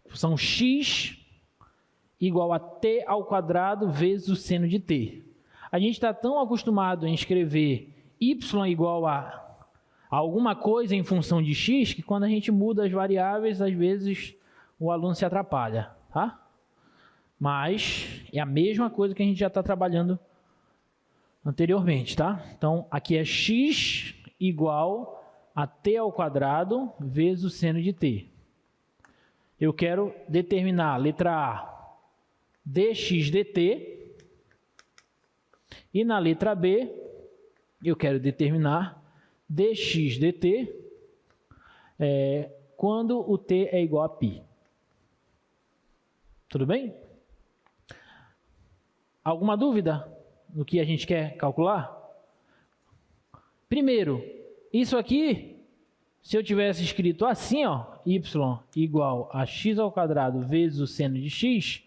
Speaker 1: Função x igual a t ao quadrado vezes o seno de t. A gente está tão acostumado em escrever y igual a alguma coisa em função de x, que quando a gente muda as variáveis, às vezes o aluno se atrapalha, tá? Mas é a mesma coisa que a gente já está trabalhando anteriormente, tá? Então, aqui é x igual a t ao quadrado vezes o seno de t. Eu quero determinar, letra A, dx dt. E na letra B, eu quero determinar dx dt quando o t é igual a π. Tudo bem? Alguma dúvida no que a gente quer calcular? Primeiro, isso aqui, se eu tivesse escrito assim, ó, y igual a x ao quadrado vezes o seno de x,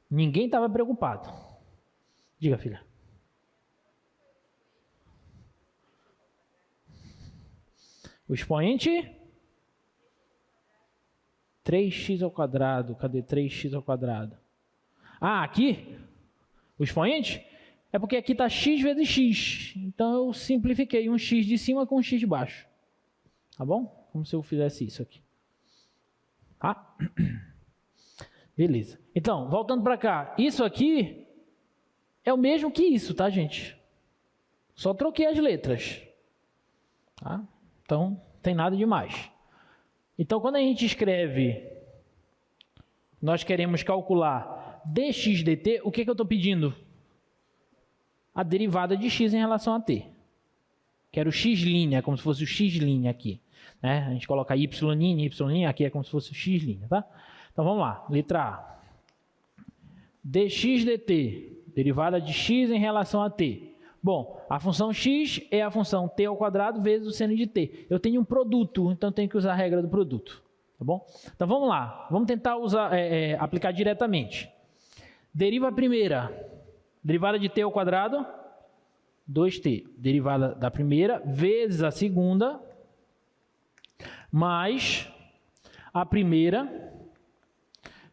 Speaker 1: ninguém estava preocupado. Diga, filha. O expoente 3x ao quadrado. Cadê 3x ao quadrado? Ah, aqui? O expoente? É porque aqui está x vezes x. Então eu simplifiquei um x de cima com um x de baixo. Tá bom? Como se eu fizesse isso aqui. Tá? Beleza. Então, voltando para cá. Isso aqui é o mesmo que isso, tá, gente? Só troquei as letras. Tá? Então, não tem nada demais. Então, quando a gente escreve, nós queremos calcular dx dt, o que eu estou pedindo? A derivada de x em relação a t. Quero x', como se fosse o x' aqui. Né? A gente coloca y', aqui é como se fosse o x', tá? Então vamos lá, letra A. dx dt, derivada de x em relação a t. Bom, a função x é a função t ao quadrado vezes o seno de t. Eu tenho um produto, então tenho que usar a regra do produto. Tá bom? Então vamos lá, vamos tentar aplicar diretamente. Deriva a primeira. Derivada de t ao quadrado, 2t. Derivada da primeira vezes a segunda, mais a primeira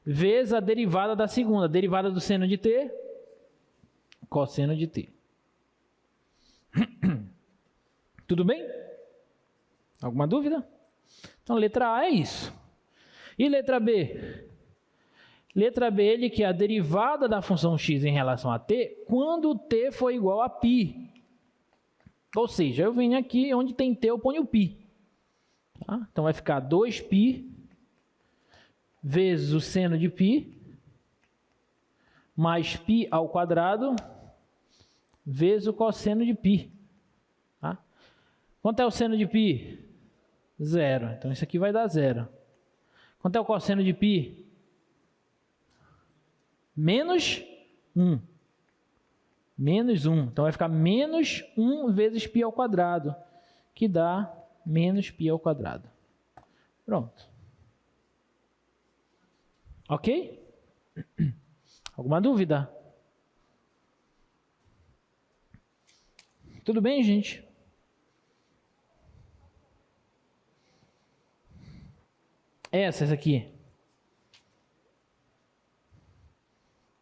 Speaker 1: vezes a derivada da segunda. Derivada do seno de t, cosseno de t. Tudo bem? Alguma dúvida? Então, letra A é isso. E letra B? Letra B, ele que é a derivada da função x em relação a t, quando t for igual a π. Ou seja, eu venho aqui, onde tem t, eu ponho π. Tá? Então, vai ficar 2π vezes o seno de π, mais π ao quadrado, vezes o cosseno de π. Tá? Quanto é o seno de π? 0. Então, isso aqui vai dar 0. Quanto é o cosseno de π? Menos 1. Menos 1. Então, vai ficar menos 1 vezes π ao quadrado, que dá menos π ao quadrado. Pronto. Ok? Alguma dúvida? Tudo bem, gente? Essa aqui.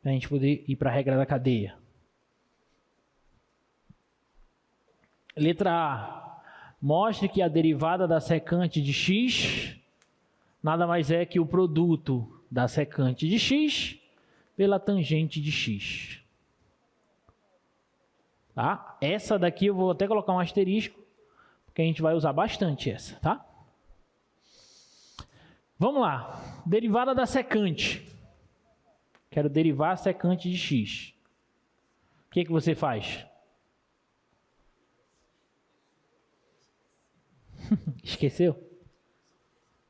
Speaker 1: Para a gente poder ir para a regra da cadeia. Letra A. Mostre que a derivada da secante de x nada mais é que o produto da secante de x pela tangente de x. Tá? Essa daqui eu vou até colocar um asterisco, porque a gente vai usar bastante essa, tá? Vamos lá. Derivada da secante. Quero derivar a secante de x. O que você faz? Esqueceu?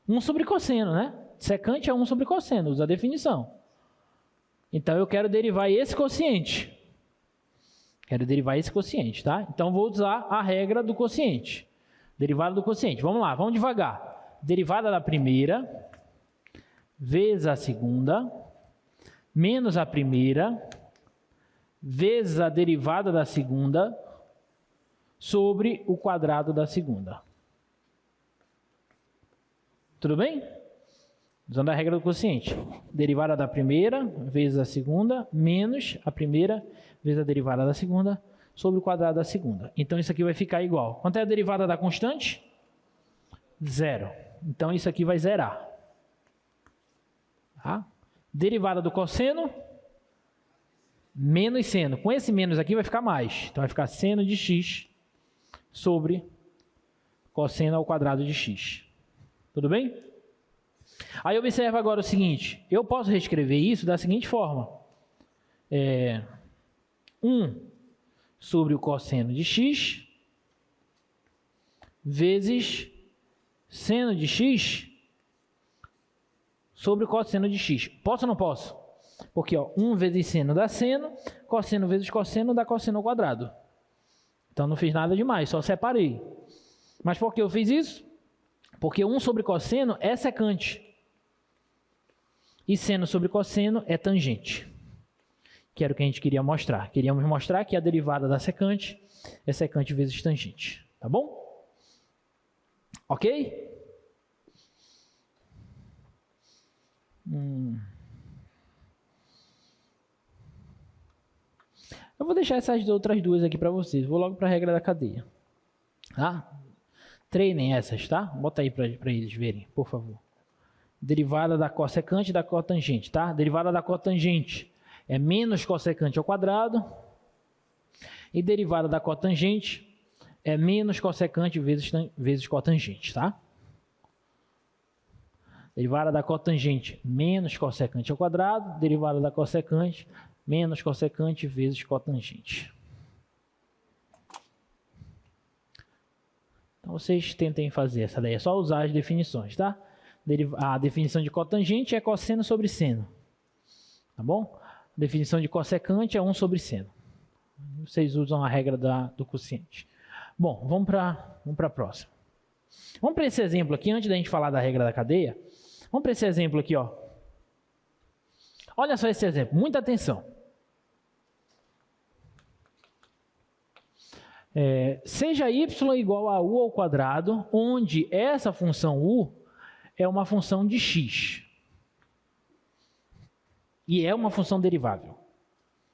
Speaker 1: 1 sobre cosseno, né? Secante é 1 sobre cosseno, usa a definição. Então, eu quero derivar esse quociente. Quero derivar esse quociente, tá? Então, vou usar a regra do quociente. Derivada do quociente. Vamos lá, vamos devagar. Derivada da primeira vezes a segunda, menos a primeira, vezes a derivada da segunda, sobre o quadrado da segunda. Tudo bem? Usando a regra do quociente. Derivada da primeira, vezes a segunda, menos a primeira, vezes a derivada da segunda, sobre o quadrado da segunda. Então, isso aqui vai ficar igual. Quanto é a derivada da constante? 0. Então, isso aqui vai zerar. Tá? Derivada do cosseno, menos seno. Com esse menos aqui vai ficar mais. Então, vai ficar seno de x sobre cosseno ao quadrado de x. Tudo bem? Aí, observa agora o seguinte. Eu posso reescrever isso da seguinte forma. 1 sobre o cosseno de x vezes seno de x sobre o cosseno de x. Posso ou não posso? Porque 1 vezes seno dá seno, cosseno vezes cosseno dá cosseno ao quadrado. Então, não fiz nada demais, só separei. Mas por que eu fiz isso? Porque 1 sobre cosseno é secante. E seno sobre cosseno é tangente. Que era o que a gente queria mostrar. Queríamos mostrar que a derivada da secante é secante vezes tangente. Tá bom? Ok? Eu vou deixar essas outras duas aqui para vocês. Vou logo para a regra da cadeia. Tá? Treinem essas, tá? Bota aí para eles verem, por favor. Derivada da cossecante e da cotangente, tá? Derivada da cotangente é menos cossecante ao quadrado. E derivada da cotangente é menos cossecante vezes cotangente, tá? Derivada da cotangente menos cossecante ao quadrado. Derivada da cossecante menos cossecante vezes cotangente. Então, vocês tentem fazer essa daí. É só usar as definições, tá? A definição de cotangente é cosseno sobre seno. Tá bom? A definição de cossecante é 1 sobre seno. Vocês usam a regra do quociente. Bom, vamos para a próxima. Vamos para esse exemplo aqui, antes da gente falar da regra da cadeia. Vamos para esse exemplo aqui, ó. Olha só esse exemplo, muita atenção. Seja y igual a u ao quadrado, onde essa função u é uma função de x. E é uma função derivável.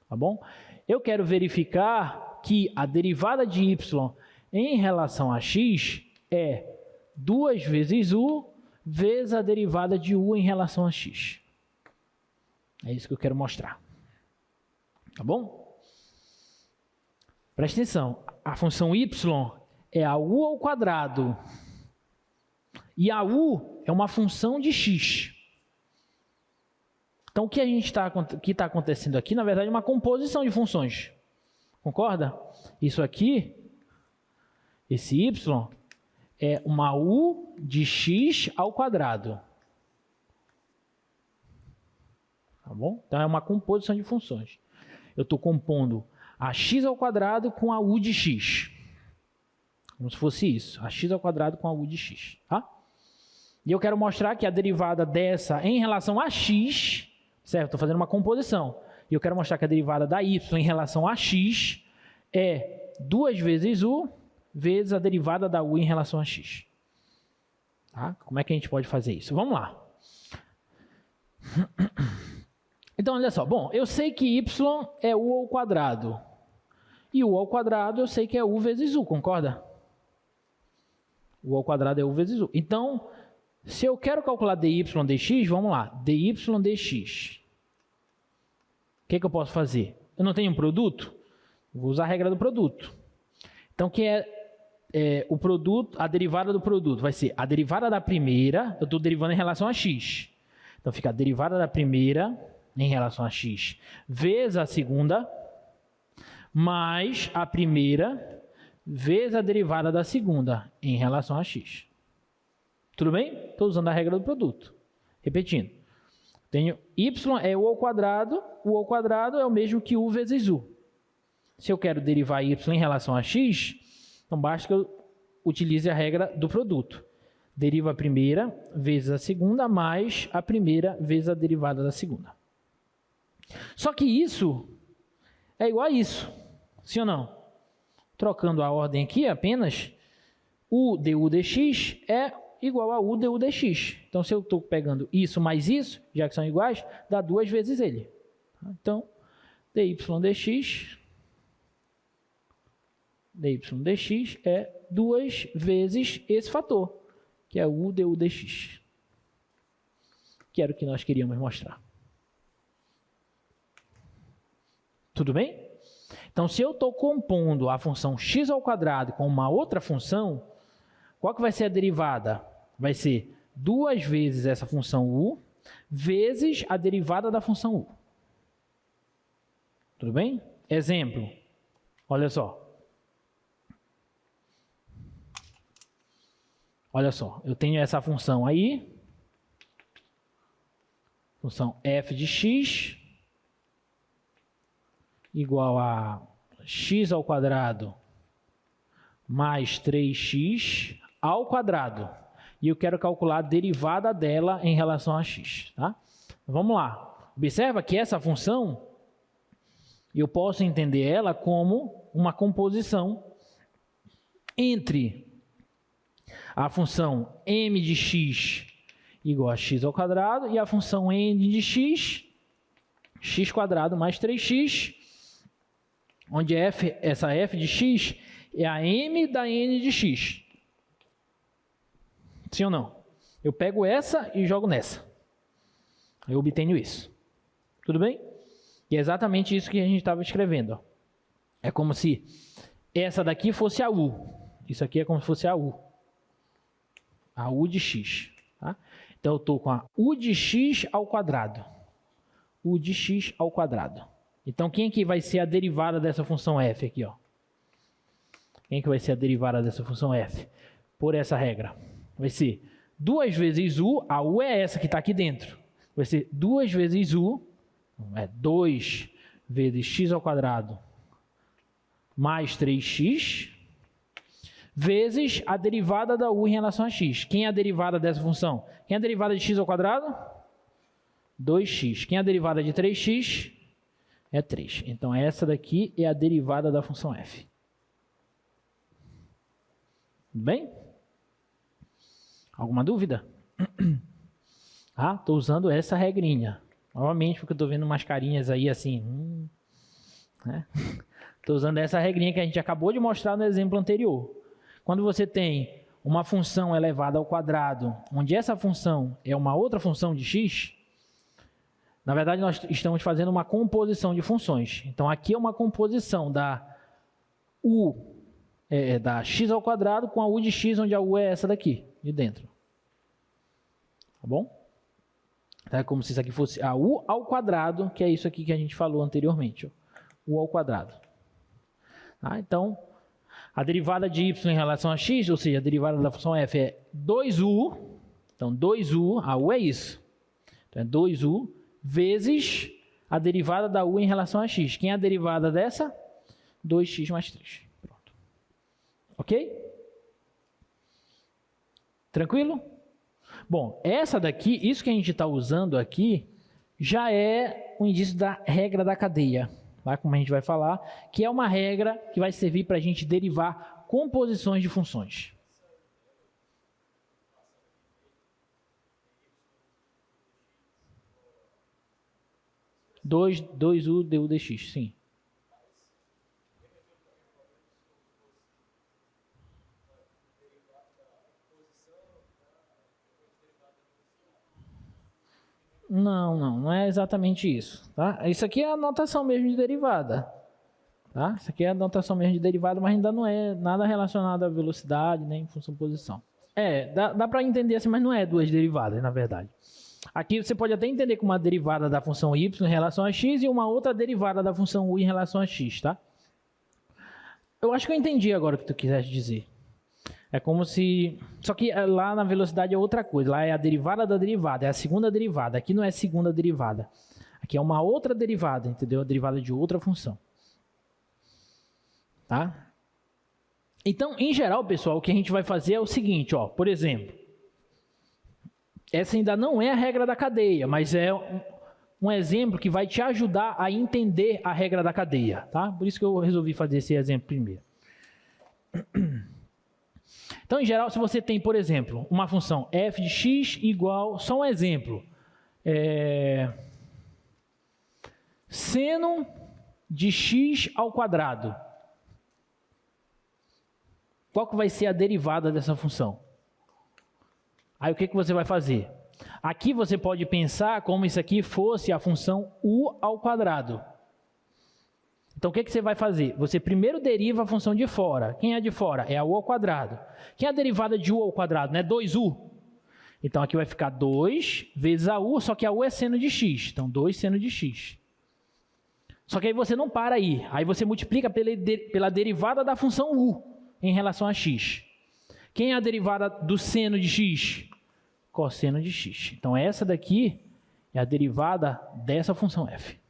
Speaker 1: Tá bom? Eu quero verificar que a derivada de y em relação a x é 2 vezes u vezes a derivada de u em relação a x. É isso que eu quero mostrar. Tá bom? Presta atenção. A função y é a u ao quadrado. E a u é uma função de x. Então, o que está acontecendo aqui, na verdade, é uma composição de funções. Concorda? Isso aqui, esse y, é uma u de x ao quadrado. Tá bom? Então, é uma composição de funções. Eu estou compondo a x ao quadrado com a u de x. Como se fosse isso. A x ao quadrado com a u de x. Tá? E eu quero mostrar que a derivada dessa em relação a x, certo? Estou fazendo uma composição. E eu quero mostrar que a derivada da y em relação a x é 2 vezes u vezes a derivada da u em relação a x. Tá? Como é que a gente pode fazer isso? Vamos lá. Então, olha só. Bom, eu sei que y é u ao quadrado. E u ao quadrado eu sei que é u vezes u, concorda? U ao quadrado é u vezes u. Então, se eu quero calcular dy dx, vamos lá. Dy dx. O que eu posso fazer? Eu não tenho um produto? Vou usar a regra do produto. Então, que é o produto, a derivada do produto vai ser a derivada da primeira, eu estou derivando em relação a x. Então, fica a derivada da primeira em relação a x vezes a segunda, mais a primeira vezes a derivada da segunda em relação a x. Tudo bem? Estou usando a regra do produto. Repetindo. Tenho y é u ao quadrado é o mesmo que u vezes u. Se eu quero derivar y em relação a x, então basta que eu utilize a regra do produto. Deriva a primeira vezes a segunda, mais a primeira vezes a derivada da segunda. Só que isso é igual a isso, sim ou não? Trocando a ordem aqui apenas, u du dx é igual a u du dx. Então, se eu estou pegando isso mais isso, já que são iguais, dá 2 vezes ele. Então, dy dx é 2 vezes esse fator, que é u du dx. Que era o que nós queríamos mostrar. Tudo bem? Então, se eu estou compondo a função x ao quadrado com uma outra função, qual que vai ser a derivada? Vai ser 2 vezes essa função u vezes a derivada da função u. Tudo bem? Exemplo. Olha só. Olha só, eu tenho essa função aí, função f de x, igual a x ao quadrado mais 3x ao quadrado. E eu quero calcular a derivada dela em relação a x. Tá? Vamos lá. Observa que essa função, eu posso entender ela como uma composição entre a função m de x igual a x ao quadrado, e a função n de x, x quadrado mais 3x, onde essa f de x é a m da n de x. Sim ou não? Eu pego essa e jogo nessa. Eu obtenho isso. Tudo bem? E é exatamente isso que a gente estava escrevendo. Ó. É como se essa daqui fosse a u. Isso aqui é como se fosse a u. A u de x. Tá? Então eu estou com a u de x ao quadrado. U de x ao quadrado. Então quem que vai ser a derivada dessa função f aqui? Ó? Quem que vai ser a derivada dessa função f? Por essa regra. Vai ser 2 vezes u, a u é essa que está aqui dentro. Vai ser 2 vezes u, é 2 vezes x ao quadrado mais 3x, vezes a derivada da u em relação a x. Quem é a derivada dessa função? Quem é a derivada de x ao quadrado? 2x. Quem é a derivada de 3x? É 3. Então, essa daqui é a derivada da função f. Tudo bem? Alguma dúvida? Ah, estou usando essa regrinha. Novamente, porque eu estou vendo umas carinhas aí assim. Né? Estou usando essa regrinha que a gente acabou de mostrar no exemplo anterior. Quando você tem uma função elevada ao quadrado, onde essa função é uma outra função de x, na verdade nós estamos fazendo uma composição de funções. Então aqui é uma composição da u, da x ao quadrado com a u de x, onde a u é essa daqui, de dentro. Tá bom? É como se isso aqui fosse a u ao quadrado, que é isso aqui que a gente falou anteriormente. Ó. U ao quadrado. Tá? Então, a derivada de y em relação a x, ou seja, a derivada da função f é 2u. Então, 2u, a u é isso. Então, é 2u vezes a derivada da u em relação a x. Quem é a derivada dessa? 2x mais 3. Pronto. Ok? Tranquilo? Bom, essa daqui, isso que a gente está usando aqui, já é um indício da regra da cadeia. Tá? Como a gente vai falar, que é uma regra que vai servir para a gente derivar composições de funções. Dois u du dx, sim. Não é exatamente isso. Tá? Isso aqui é a notação mesmo de derivada. Tá? Isso aqui é a notação mesmo de derivada, mas ainda não é nada relacionado à velocidade, nem função posição. Dá para entender assim, mas não é duas derivadas, na verdade. Aqui você pode até entender como uma derivada da função y em relação a x e uma outra derivada da função u em relação a x, tá? Eu acho que eu entendi agora o que tu quiseste dizer. É como se... Só que lá na velocidade é outra coisa. Lá é a derivada da derivada, é a segunda derivada. Aqui não é segunda derivada. Aqui é uma outra derivada, entendeu? A derivada de outra função. Tá? Então, em geral, pessoal, o que a gente vai fazer é o seguinte, ó. Por exemplo, essa ainda não é a regra da cadeia, mas é um exemplo que vai te ajudar a entender a regra da cadeia, tá? Por isso que eu resolvi fazer esse exemplo primeiro. Então, em geral, se você tem, por exemplo, uma função f de x igual, só um exemplo, seno de x ao quadrado. Qual que vai ser a derivada dessa função? Aí o que você vai fazer? Aqui você pode pensar como isso aqui fosse a função u ao quadrado. Então, o que você vai fazer? Você primeiro deriva a função de fora. Quem é de fora? É a u ao quadrado. Quem é a derivada de u ao quadrado? Né? 2u. Então, aqui vai ficar 2 vezes a u, só que a u é seno de x. Então, 2 seno de x. Só que aí você não para aí. Aí você multiplica pela derivada da função u em relação a x. Quem é a derivada do seno de x? Cosseno de x. Então, essa daqui é a derivada dessa função f.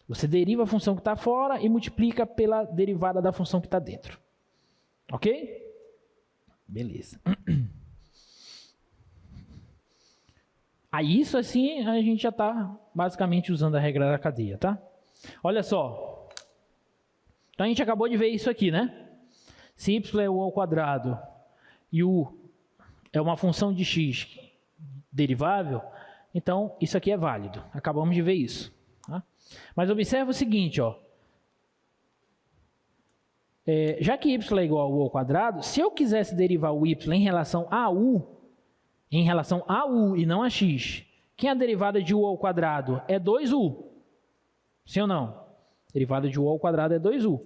Speaker 1: Você deriva a função que está fora e multiplica pela derivada da função que está dentro. Ok? Beleza. Aí isso assim a gente já está basicamente usando a regra da cadeia, tá? Olha só. Então a gente acabou de ver isso aqui, né? Se y é u ao quadrado e u é uma função de x derivável, então isso aqui é válido. Acabamos de ver isso. Tá? Mas observa o seguinte, ó. Já que y é igual a u ao quadrado, se eu quisesse derivar o y em relação a u e não a x, quem é a derivada de u ao quadrado? É 2u. Sim ou não? Derivada de u ao quadrado é 2u.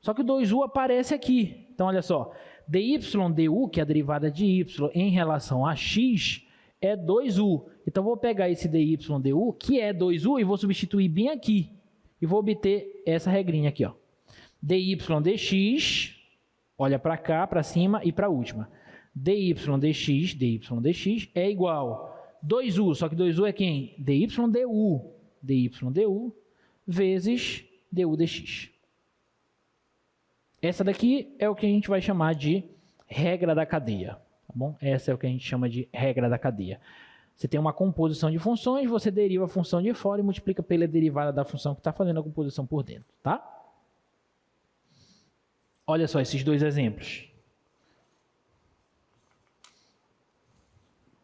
Speaker 1: Só que o 2u aparece aqui. Então, olha só. dy du, que é a derivada de y em relação a x, é 2u. Então, vou pegar esse dy du, que é 2u, e vou substituir bem aqui. E vou obter essa regrinha aqui, ó. dy dx, olha para cá, para cima e para a última. dy dx é igual 2u, só que 2u é quem? dy du vezes du dx. Essa daqui é o que a gente vai chamar de regra da cadeia. Tá bom? Essa é o que a gente chama de regra da cadeia. Você tem uma composição de funções, você deriva a função de fora e multiplica pela derivada da função que está fazendo a composição por dentro. Tá? Olha só esses dois exemplos.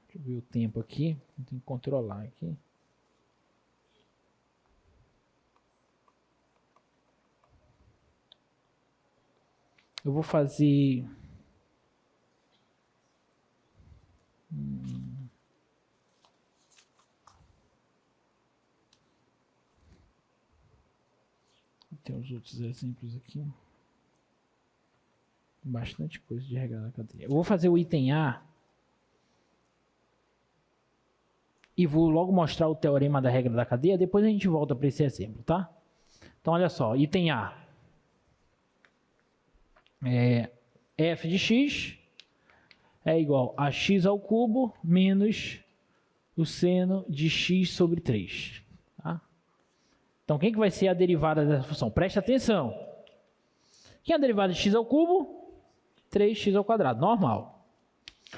Speaker 1: Deixa eu ver o tempo aqui. Tem que controlar aqui. Eu vou fazer... Tem os outros exemplos aqui. Bastante coisa de regra da cadeia. Eu vou fazer o item A e vou logo mostrar o teorema da regra da cadeia, depois a gente volta para esse exemplo, tá? Então, olha só, item A. F de x é igual a x ao cubo menos o seno de x sobre 3. Tá? Então, quem que vai ser a derivada dessa função? Preste atenção. Quem é a derivada de x ao cubo? 3x ao quadrado, normal.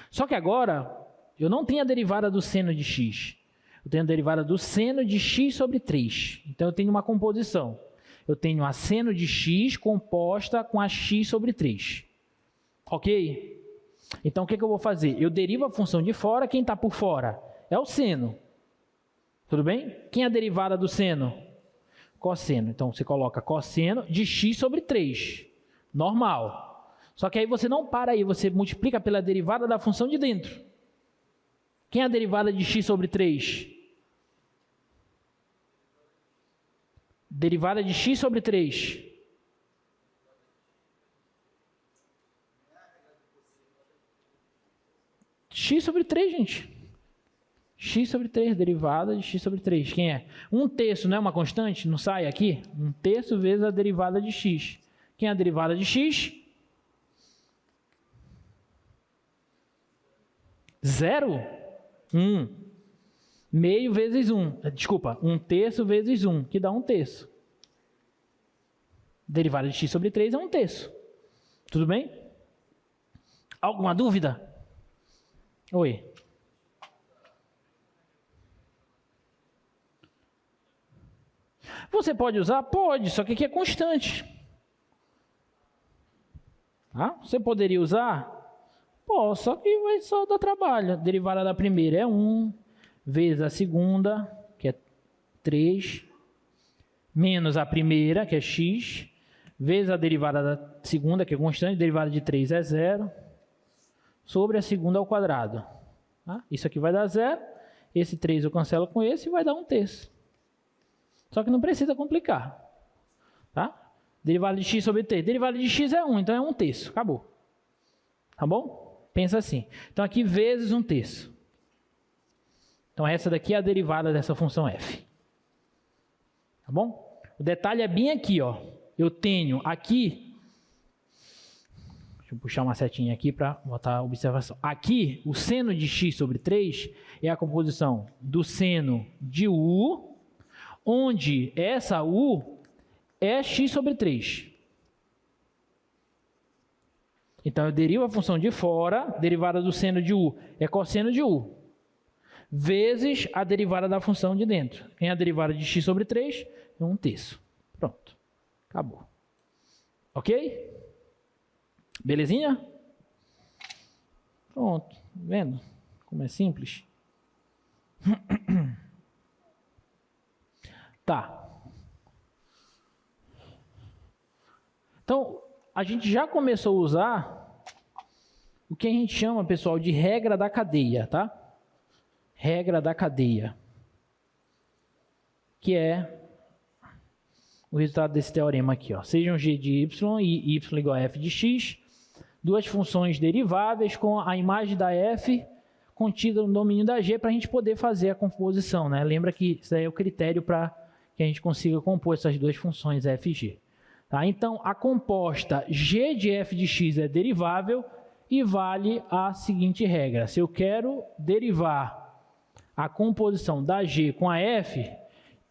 Speaker 1: Só que agora, eu não tenho a derivada do seno de x. Eu tenho a derivada do seno de x sobre 3. Então, eu tenho uma composição. Eu tenho a seno de x composta com a x sobre 3. Ok? Então, o que eu vou fazer? Eu derivo a função de fora. Quem está por fora? É o seno. Tudo bem? Quem é a derivada do seno? Cosseno. Então, você coloca cosseno de x sobre 3. Normal. Só que aí você não para aí, você multiplica pela derivada da função de dentro. Quem é a derivada de x sobre 3? Derivada de x sobre 3. X sobre 3, gente. X sobre 3, derivada de x sobre 3. Quem é? 1/3, não é uma constante? Não sai aqui? 1/3 vezes a derivada de x. Quem é a derivada de x? 0? 1. Meio vezes 1. Desculpa, 1/3 vezes 1, que dá 1/3. Derivada de x sobre 3 é 1/3. Tudo bem? Alguma dúvida? Oi. Você pode usar? Pode, só que aqui é constante. Tá? Você poderia usar? Pô, só que vai só dar trabalho. A derivada da primeira é 1, vezes a segunda, que é 3, menos a primeira, que é x, vezes a derivada da segunda, que é constante, derivada de 3 é 0, sobre a segunda ao quadrado. Tá? Isso aqui vai dar 0, esse 3 eu cancelo com esse e vai dar 1/3. Só que não precisa complicar. Tá? Derivada de x sobre 3. Derivada de x é 1, então é 1/3. Acabou. Tá bom? Pensa assim. Então, aqui vezes 1/3. Então, essa daqui é a derivada dessa função f. Tá bom? O detalhe é bem aqui, ó. Eu tenho aqui... Deixa eu puxar uma setinha aqui para botar a observação. Aqui, o seno de x sobre 3 é a composição do seno de u, onde essa u é x sobre 3. Então, eu derivo a função de fora, derivada do seno de u é cosseno de u, vezes a derivada da função de dentro. Quem é a derivada de x sobre 3? É 1/3. Pronto. Acabou. Ok? Belezinha? Pronto. Vendo como é simples? Tá. Então, a gente já começou a usar o que a gente chama, pessoal, de regra da cadeia, tá? Regra da cadeia. Que é o resultado desse teorema aqui, ó. Sejam g de y e y igual a f de x, duas funções deriváveis com a imagem da f contida no domínio da g para a gente poder fazer a composição, né? Lembra que isso aí é o critério para que a gente consiga compor essas duas funções f e g. Tá? Então, a composta g de f de x é derivável e vale a seguinte regra. Se eu quero derivar a composição da g com a f,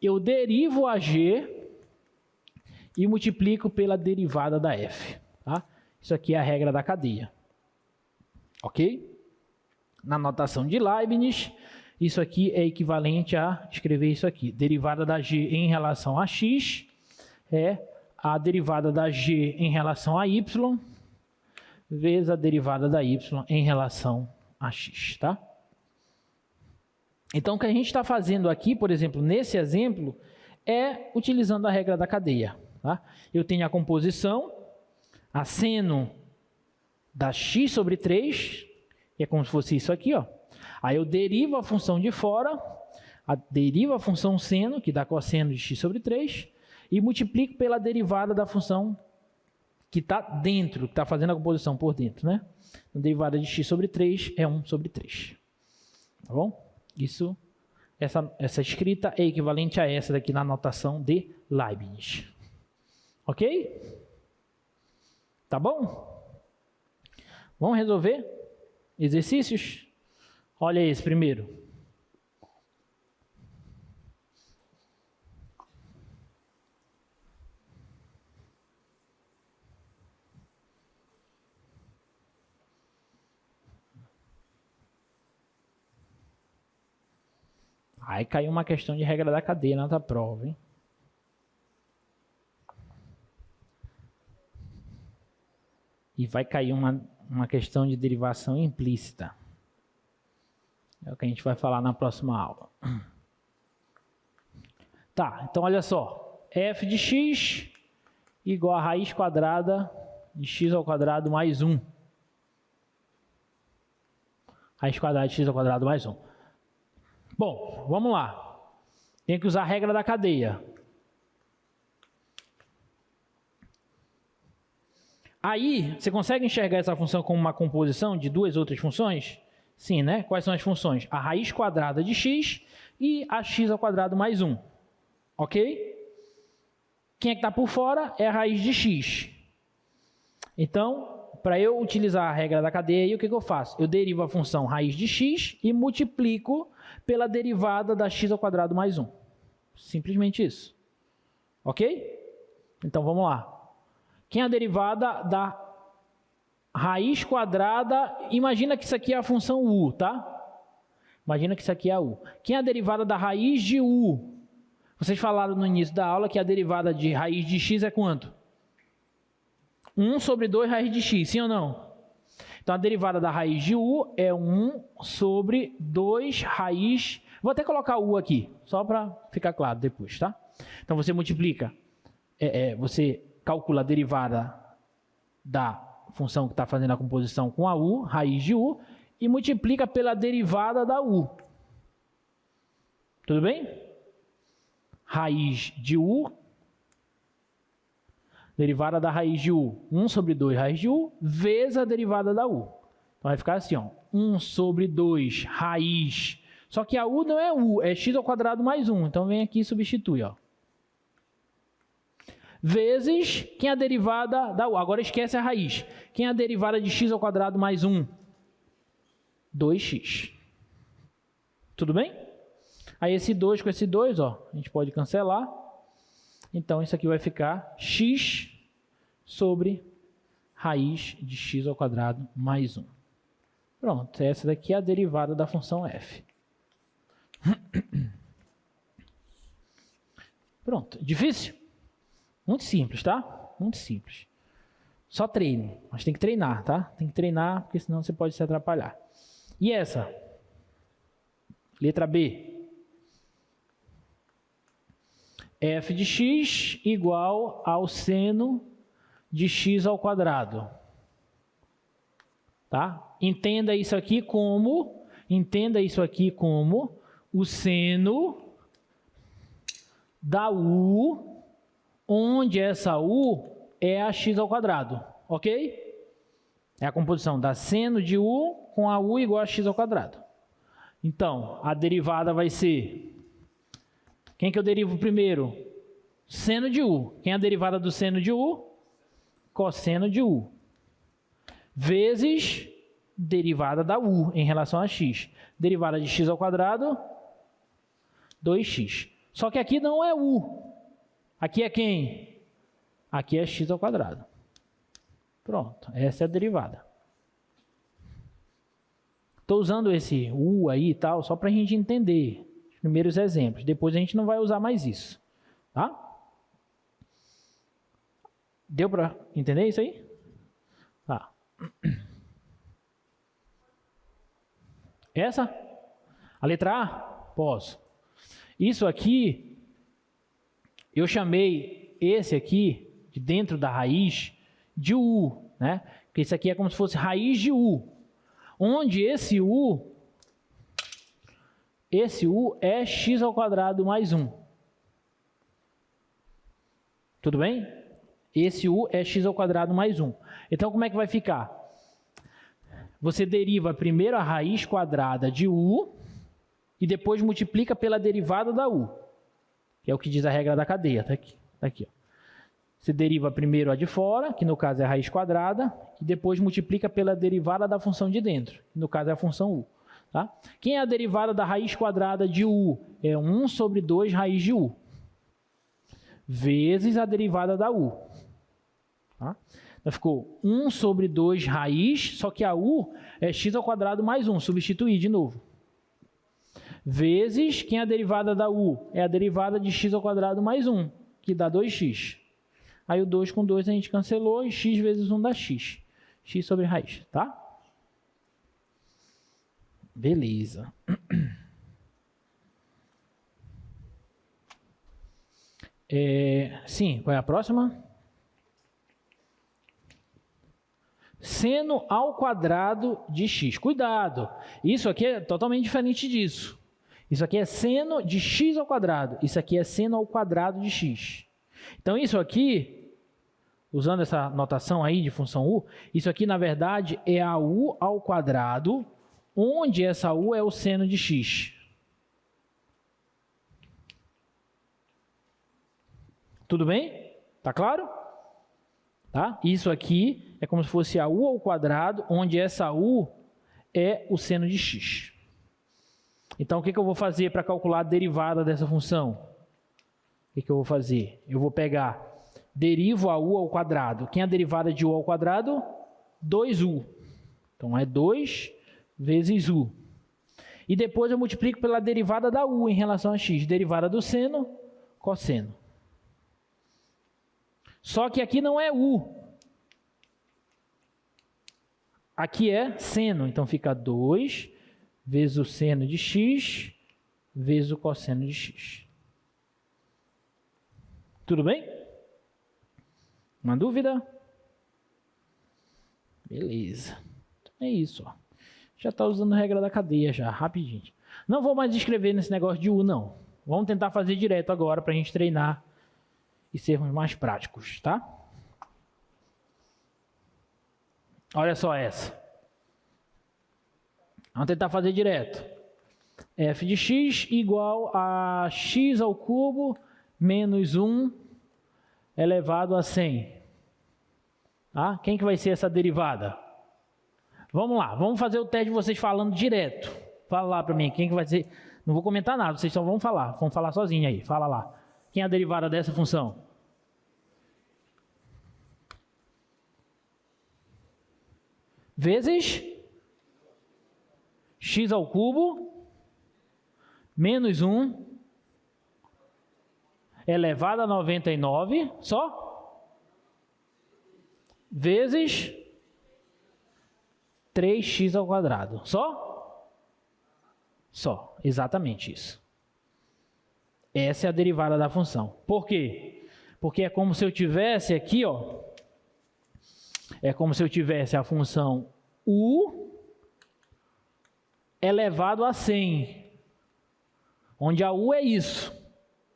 Speaker 1: eu derivo a g e multiplico pela derivada da f. Tá? Isso aqui é a regra da cadeia. Ok? Na notação de Leibniz, isso aqui é equivalente a escrever isso aqui. Derivada da g em relação a x é a derivada da g em relação a y vezes a derivada da y em relação a x, tá? Então, o que a gente está fazendo aqui, por exemplo, nesse exemplo, é utilizando a regra da cadeia. Tá? Eu tenho a composição, a seno da x sobre 3, que é como se fosse isso aqui, ó. Aí eu derivo a função de fora, derivo a função seno, que dá cosseno de x sobre 3, e multiplico pela derivada da função que está dentro, que está fazendo a composição por dentro, né? A derivada de x sobre 3 é 1 sobre 3. Tá bom? Isso, essa escrita é equivalente a essa daqui na notação de Leibniz. Ok? Tá bom? Vamos resolver exercícios? Olha esse primeiro. Aí caiu uma questão de regra da cadeia na outra prova, hein? E vai cair uma questão de derivação implícita. É o que a gente vai falar na próxima aula. Tá, então olha só. F de x igual a raiz quadrada de x ao quadrado mais 1. Raiz quadrada de x ao quadrado mais 1. Bom, vamos lá. Tem que usar a regra da cadeia. Aí, você consegue enxergar essa função como uma composição de duas outras funções? Sim, né? Quais são as funções? A raiz quadrada de x e a x ao quadrado mais 1. Ok? Quem é que está por fora é a raiz de x. Então, para eu utilizar a regra da cadeia, o que eu faço? Eu derivo a função raiz de x e multiplico pela derivada da x ao quadrado mais 1. Simplesmente isso. Ok? Então, vamos lá. Quem é a derivada da raiz quadrada? Imagina que isso aqui é a função u, tá? Imagina que isso aqui é a u. Quem é a derivada da raiz de u? Vocês falaram no início da aula que a derivada de raiz de x é quanto? 1 sobre 2 raiz de x, sim ou não? Então, a derivada da raiz de u é 1 sobre 2 raiz... Vou até colocar u aqui, só para ficar claro depois, tá? Então, você multiplica, você calcula a derivada da função que está fazendo a composição com a u, raiz de u, e multiplica pela derivada da u. Tudo bem? Raiz de u, derivada da raiz de u, 1 sobre 2 raiz de u, vezes a derivada da u. Então, vai ficar assim, ó, 1 sobre 2 raiz. Só que a u não é u, é x ao quadrado mais 1. Então, vem aqui e substitui, ó. Vezes, quem é a derivada da u? Agora esquece a raiz. Quem é a derivada de x ao quadrado mais 1? 2x. Tudo bem? Aí esse 2 com esse 2, ó, a gente pode cancelar. Então, isso aqui vai ficar x sobre raiz de x ao quadrado mais 1. Pronto, essa daqui é a derivada da função f. Pronto, difícil? Muito simples, tá? Muito simples. Só treino, mas tem que treinar, tá? Tem que treinar, porque senão você pode se atrapalhar. E essa? Letra B. F de x igual ao seno de x ao quadrado. Tá? Entenda isso aqui como o seno da u, onde essa u é a x ao quadrado, ok? É a composição da seno de u com a u igual a x ao quadrado. Então, a derivada vai ser... Quem que eu derivo primeiro? Seno de u. Quem é a derivada do seno de u? Cosseno de u. Vezes derivada da u em relação a x. Derivada de x ao quadrado, 2x. Só que aqui não é u. Aqui é quem? Aqui é x ao quadrado. Pronto, essa é a derivada. Estou usando esse u aí e tal, só para a gente entender os primeiros exemplos. Depois a gente não vai usar mais isso. Tá? Deu para entender isso aí? Tá. Essa? A letra A? Posso. Isso aqui, eu chamei esse aqui, de dentro da raiz, de u, né? Porque isso aqui é como se fosse raiz de u. Onde esse u é x ao quadrado mais 1. Tudo bem? Esse u é x ao quadrado mais 1. Então, como é que vai ficar? Você deriva primeiro a raiz quadrada de u e depois multiplica pela derivada da u, que é o que diz a regra da cadeia. Tá aqui. Tá aqui, ó. Você deriva primeiro a de fora, que no caso é a raiz quadrada, e depois multiplica pela derivada da função de dentro, que no caso é a função u. Tá? Quem é a derivada da raiz quadrada de u? É 1 sobre 2 raiz de u, vezes a derivada da u. Tá? Então ficou 1 sobre 2 raiz, só que a u é x ao quadrado mais 1, substituir de novo. Vezes, quem é a derivada da u? É a derivada de x ao quadrado mais 1, que dá 2x. Aí o 2 com 2 a gente cancelou e x vezes 1 dá x. X sobre raiz, tá? Beleza. Sim, qual é a próxima? Seno ao quadrado de x. Cuidado, isso aqui é totalmente diferente disso. Isso aqui é seno de x ao quadrado. Isso aqui é seno ao quadrado de x. Então isso aqui, usando essa notação aí de função u, isso aqui na verdade é a u ao quadrado, onde essa u é o seno de x. Tudo bem? Tá claro? Tá? Isso aqui é como se fosse a u ao quadrado, onde essa u é o seno de x. Então, o que eu vou fazer para calcular a derivada dessa função? O que eu vou fazer? Eu vou pegar, derivo a u ao quadrado. Quem é a derivada de u ao quadrado? 2u. Então, é 2 vezes u. E depois eu multiplico pela derivada da u em relação a x. Derivada do seno, cosseno. Só que aqui não é u. Aqui é seno. Então, fica 2 vezes o seno de x, vezes o cosseno de x. Tudo bem? Uma dúvida? Beleza. Então é isso, ó. Já está usando a regra da cadeia já, rapidinho. Não vou mais escrever nesse negócio de u, não. Vamos tentar fazer direto agora para a gente treinar e sermos mais práticos, tá? Olha só essa. Vamos tentar fazer direto. F de x igual a x ao cubo menos 1 elevado a 100. Tá? Quem que vai ser essa derivada? Vamos lá, vamos fazer o teste de vocês falando direto. Fala lá para mim, quem que vai ser... Não vou comentar nada, vocês só vão falar sozinho aí. Fala lá. Quem é a derivada dessa função? Vezes x ao cubo menos 1 elevado a 99, só, vezes 3x ao quadrado, só? Só, exatamente isso. Essa é a derivada da função. Por quê? Porque é como se eu tivesse aqui, ó, é como se eu tivesse a função u elevado a 100, onde a u é isso.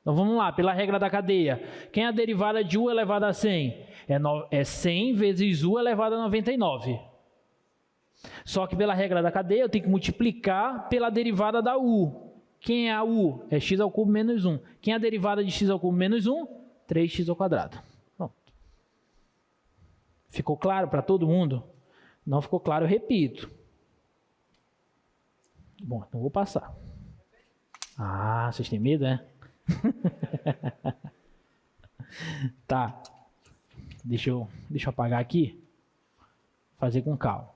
Speaker 1: Então vamos lá, pela regra da cadeia. Quem é a derivada de u elevado a 100? É 100 vezes u elevado a 99. Só que pela regra da cadeia eu tenho que multiplicar pela derivada da u. Quem é a u? É x ao cubo menos 1. Quem é a derivada de x ao cubo menos 1? 3x ao quadrado. Pronto. Ficou claro para todo mundo? Não ficou claro, eu repito. Bom, então vou passar. Ah, vocês têm medo, né? Tá. Deixa eu apagar aqui. Fazer com calma.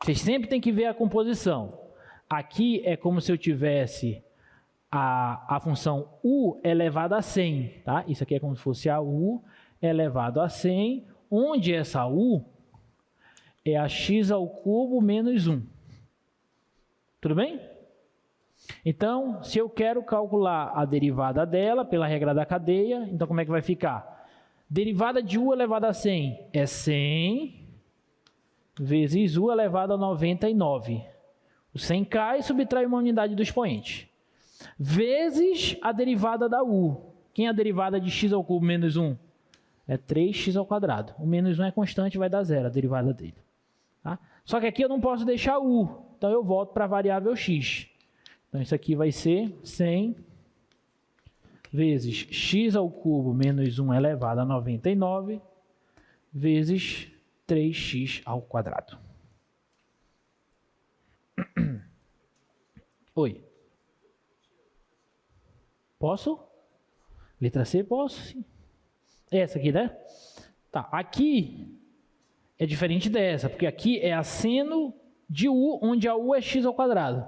Speaker 1: Vocês sempre têm que ver a composição. Aqui é como se eu tivesse a função u elevado a 100, tá? Isso aqui é como se fosse a u elevado a 100, onde essa u é a x ao cubo menos 1. Tudo bem? Então, se eu quero calcular a derivada dela pela regra da cadeia, então como é que vai ficar? Derivada de u elevado a 100 é 100 vezes u elevado a 99. O 100 cai e subtrai uma unidade do expoente. Vezes a derivada da u. Quem é a derivada de x ao cubo menos 1? É 3x ao quadrado. O menos 1 é constante, vai dar zero a derivada dele. Tá? Só que aqui eu não posso deixar u. Então eu volto para a variável x. Então isso aqui vai ser 100 vezes x ao cubo menos 1 elevado a 99 vezes 3x ao quadrado. Oi. Posso? Letra C, posso? Sim. Essa aqui, né? Tá, aqui é diferente dessa, porque aqui é a seno de u, onde a u é x ao quadrado.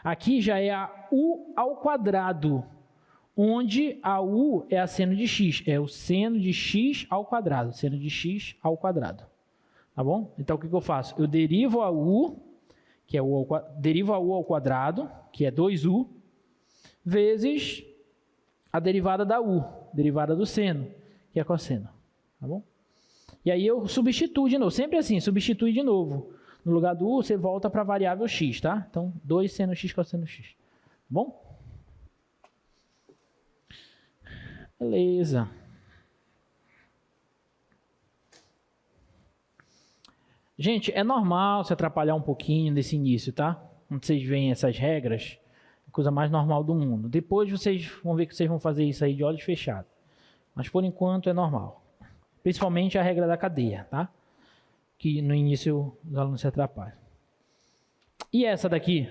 Speaker 1: Aqui já é a u ao quadrado, onde a u é a seno de x. É o seno de x ao quadrado, seno de x ao quadrado. Tá bom? Então, o que eu faço? Eu derivo a u, que é derivo a u ao quadrado, que é 2u, vezes a derivada da u, derivada do seno, que é cosseno. Tá bom? E aí eu substituo de novo, sempre assim, substitui de novo. No lugar do u, você volta para a variável x, tá? Então, 2 seno x cosseno x. Tá bom? Beleza. Gente, é normal se atrapalhar um pouquinho nesse início, tá? Quando vocês veem essas regras, é a coisa mais normal do mundo. Depois vocês vão ver que vocês vão fazer isso aí de olhos fechados. Mas por enquanto é normal. Principalmente a regra da cadeia, tá? Que no início os alunos se atrapalham. E essa daqui?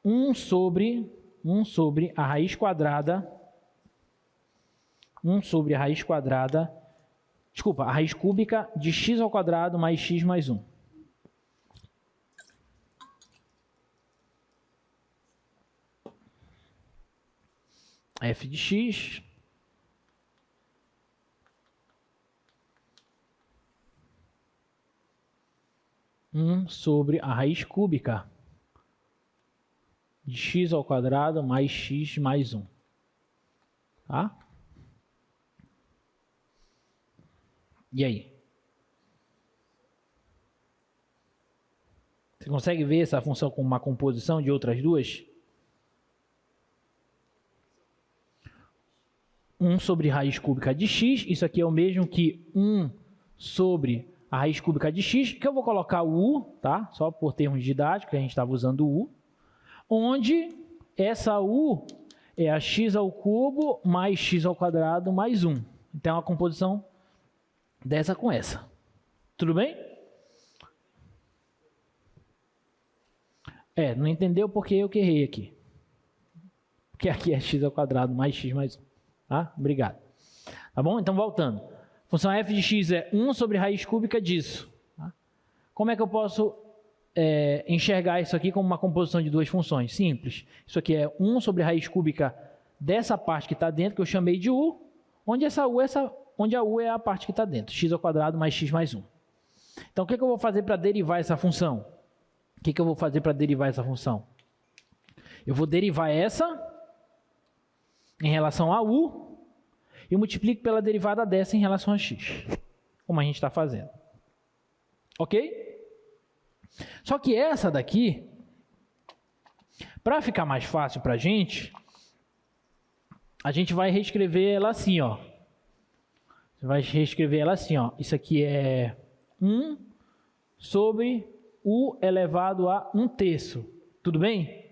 Speaker 1: 1 sobre a raiz quadrada. 1 sobre a raiz quadrada. Desculpa, a raiz cúbica de x ao quadrado mais x mais 1. F de x. Sobre a raiz cúbica de x ao quadrado mais x mais 1. Tá? E aí? Você consegue ver essa função como uma composição de outras duas? 1 sobre raiz cúbica de x, isso aqui é o mesmo que 1 sobre a raiz cúbica de x, que eu vou colocar o u, tá? Só por termos didáticos, a gente estava usando o u, onde essa u é a x ao cubo mais x ao quadrado mais 1. Então, é uma composição dessa com essa. Tudo bem? Não entendeu porque eu que errei aqui. Porque aqui é x ao quadrado mais x mais 1. Tá? Obrigado. Tá bom? Então, voltando. A função f de x é 1 sobre raiz cúbica disso. Tá? Como é que eu posso enxergar isso aqui como uma composição de duas funções? Simples. Isso aqui é 1 sobre raiz cúbica dessa parte que está dentro, que eu chamei de u, onde a u é a parte que está dentro. X ao quadrado mais x mais 1. Então, o que eu vou fazer para derivar essa função? Eu vou derivar essa em relação a u e multiplico pela derivada dessa em relação a x, como a gente está fazendo. Ok? Só que essa daqui, para ficar mais fácil para a gente vai reescrever ela assim, ó. Isso aqui é 1 sobre u elevado a 1/3. Tudo bem?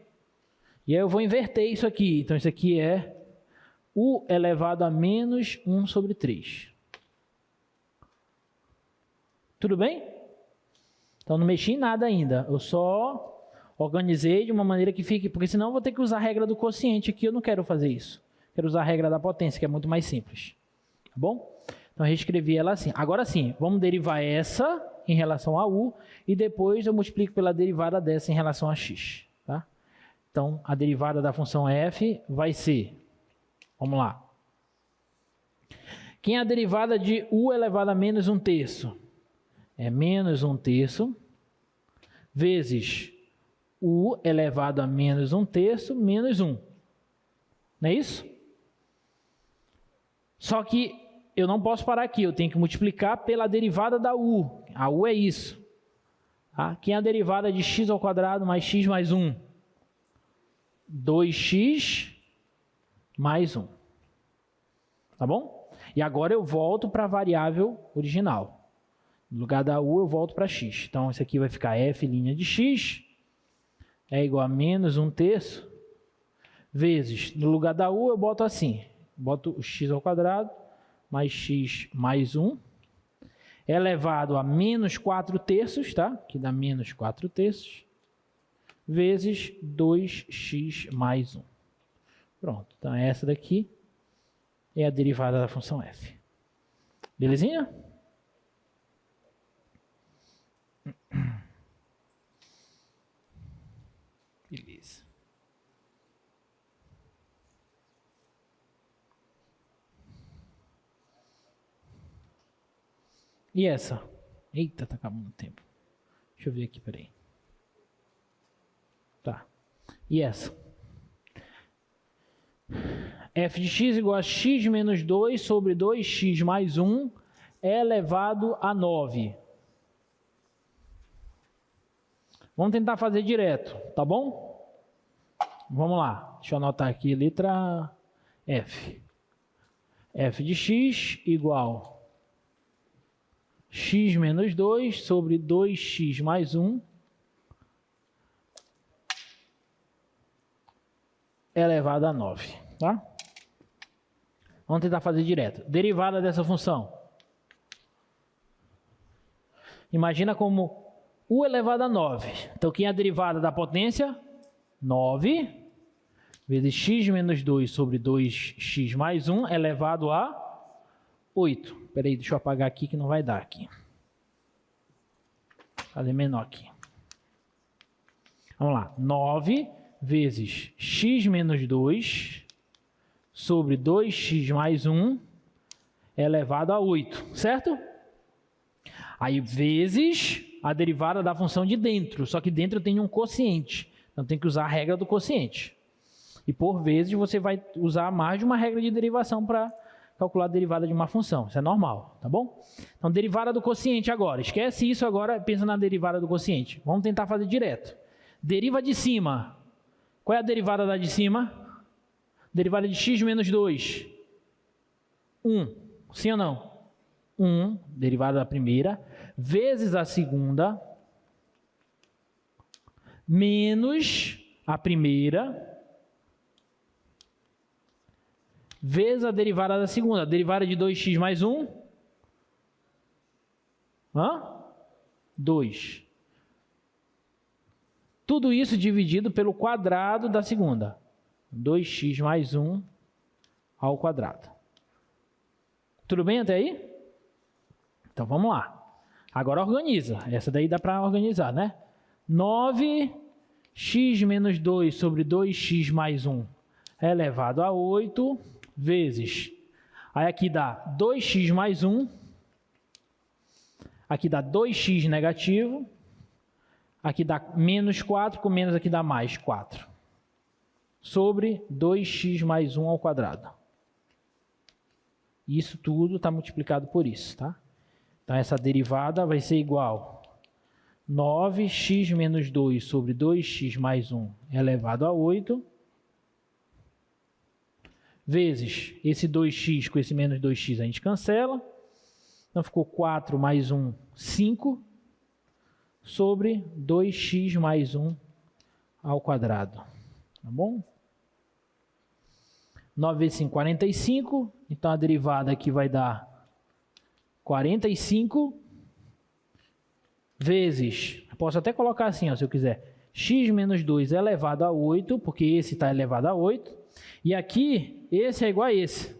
Speaker 1: E aí eu vou inverter isso aqui. Então, isso aqui é u elevado a menos 1 sobre 3. Tudo bem? Então, não mexi em nada ainda. Eu só organizei de uma maneira que fique... Porque senão eu vou ter que usar a regra do quociente aqui. Eu não quero fazer isso. Quero usar a regra da potência, que é muito mais simples. Tá bom? Então, eu reescrevi ela assim. Agora sim, vamos derivar essa em relação a u e depois eu multiplico pela derivada dessa em relação a x. Tá? Então, a derivada da função f vai ser... Vamos lá. Quem é a derivada de u elevado a menos 1/3? É menos 1/3 vezes u elevado a menos 1/3 menos 1. Não é isso? Só que eu não posso parar aqui, eu tenho que multiplicar pela derivada da u. A u é isso. Tá? Quem é a derivada de x ao quadrado mais x mais 1? 2x mais 1. Tá bom? E agora eu volto para a variável original. No lugar da u, eu volto para x. Então, isso aqui vai ficar f' de x é igual a menos 1/3 vezes, no lugar da u, eu boto assim. Boto o x ao quadrado mais x mais 1 elevado a menos 4/3, tá? Que dá menos 4/3 vezes 2x mais 1. Pronto. Então, essa daqui é a derivada da função f. Belezinha? Beleza. E essa? Eita, tá acabando o tempo. Deixa eu ver aqui, peraí. Tá. E essa? F de x igual a x menos 2 sobre 2x mais 1 elevado a 9. Vamos tentar fazer direto, tá bom? Vamos lá. Deixa eu anotar aqui, letra F. F de x igual x menos 2 sobre 2x mais 1 elevado a 9, tá? Vamos tentar fazer direto. Derivada dessa função. Imagina como u elevado a 9. Então, quem é a derivada da potência? 9 vezes x menos 2 sobre 2x mais 1 elevado a 8. Espera aí, deixa eu apagar aqui que não vai dar aqui. Vou fazer menor aqui. Vamos lá. 9 vezes x menos 2 sobre 2x mais 1 elevado a 8, certo? Aí, vezes a derivada da função de dentro, só que dentro tem um quociente, então tem que usar a regra do quociente. E por vezes você vai usar mais de uma regra de derivação para calcular a derivada de uma função, isso é normal, tá bom? Então, derivada do quociente agora, esquece isso agora, pensa na derivada do quociente. Vamos tentar fazer direto. Deriva de cima, qual é a derivada da de cima? Derivada de x menos 2. 1. Sim ou não? 1, derivada da primeira, vezes a segunda, menos a primeira, vezes a derivada da segunda. A derivada de 2x mais 1. 2. Tudo isso dividido pelo quadrado da segunda. 2x mais 1 ao quadrado. Tudo bem até aí? Então, vamos lá. Agora organiza. Essa daí dá para organizar, né? 9x menos 2 sobre 2x mais 1 elevado a 8 vezes... Aí aqui dá 2x mais 1. Aqui dá 2x negativo. Aqui dá menos 4, com menos aqui dá mais 4. Sobre 2x mais 1 ao quadrado. Isso tudo está multiplicado por isso, tá? Então, essa derivada vai ser igual a 9x menos 2 sobre 2x mais 1 elevado a 8, vezes esse 2x com esse menos 2x a gente cancela. Então, ficou 4 mais 1, 5, sobre 2x mais 1 ao quadrado. Tá bom? 9 vezes 5, 45. Então, a derivada aqui vai dar 45 vezes, posso até colocar assim, ó, se eu quiser, x menos 2 elevado a 8, porque esse está elevado a 8. E aqui, esse é igual a esse.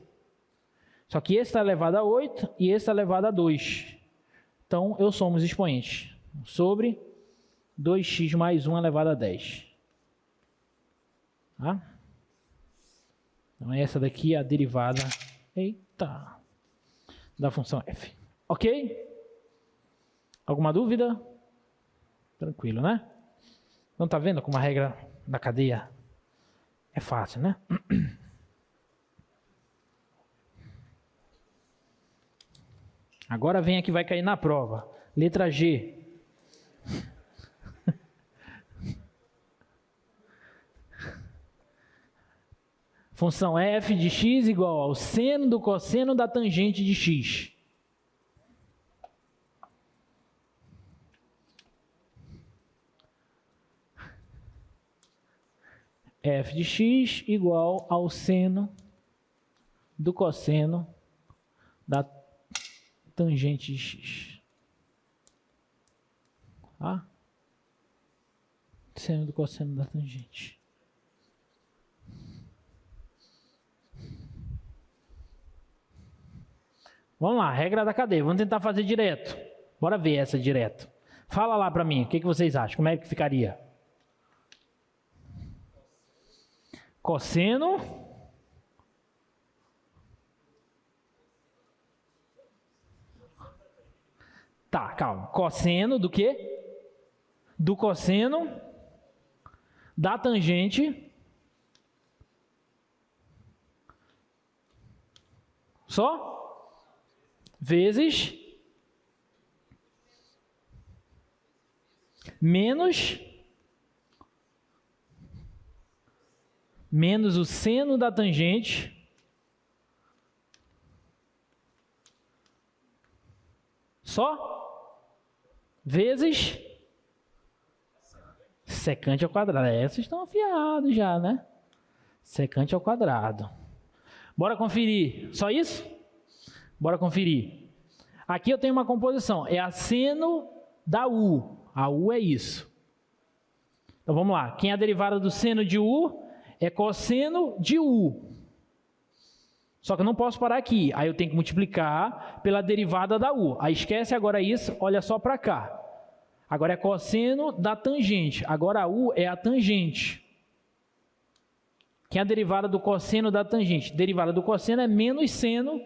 Speaker 1: Só que esse está elevado a 8 e esse está elevado a 2. Então, eu somo os expoentes. Sobre 2x mais 1 elevado a 10. Tá? Então, essa daqui é a derivada da função f. Ok? Alguma dúvida? Tranquilo, né? Então, tá vendo como a regra da cadeia é fácil, né? Agora vem a que vai cair na prova. Letra G. Função f de x igual ao seno do cosseno da tangente de x. F de x igual ao seno do cosseno da tangente de x. Tá? Seno do cosseno da tangente. Vamos lá, regra da cadeia. Vamos tentar fazer direto. Bora ver essa direto. Fala lá para mim, o que vocês acham? Como é que ficaria? Cosseno tá, calma. Cosseno do quê? Do cosseno da tangente só vezes menos o seno da tangente só vezes secante ao quadrado. Vocês estão afiados já, né? Secante ao quadrado. Bora conferir. Só isso? Bora conferir. Aqui eu tenho uma composição. É a seno da U. A U é isso. Então vamos lá. Quem é a derivada do seno de U? É cosseno de U. Só que eu não posso parar aqui. Aí eu tenho que multiplicar pela derivada da U. Aí esquece agora isso, olha só para cá. Agora é cosseno da tangente. Agora a U é a tangente. Quem é a derivada do cosseno da tangente? Derivada do cosseno é menos seno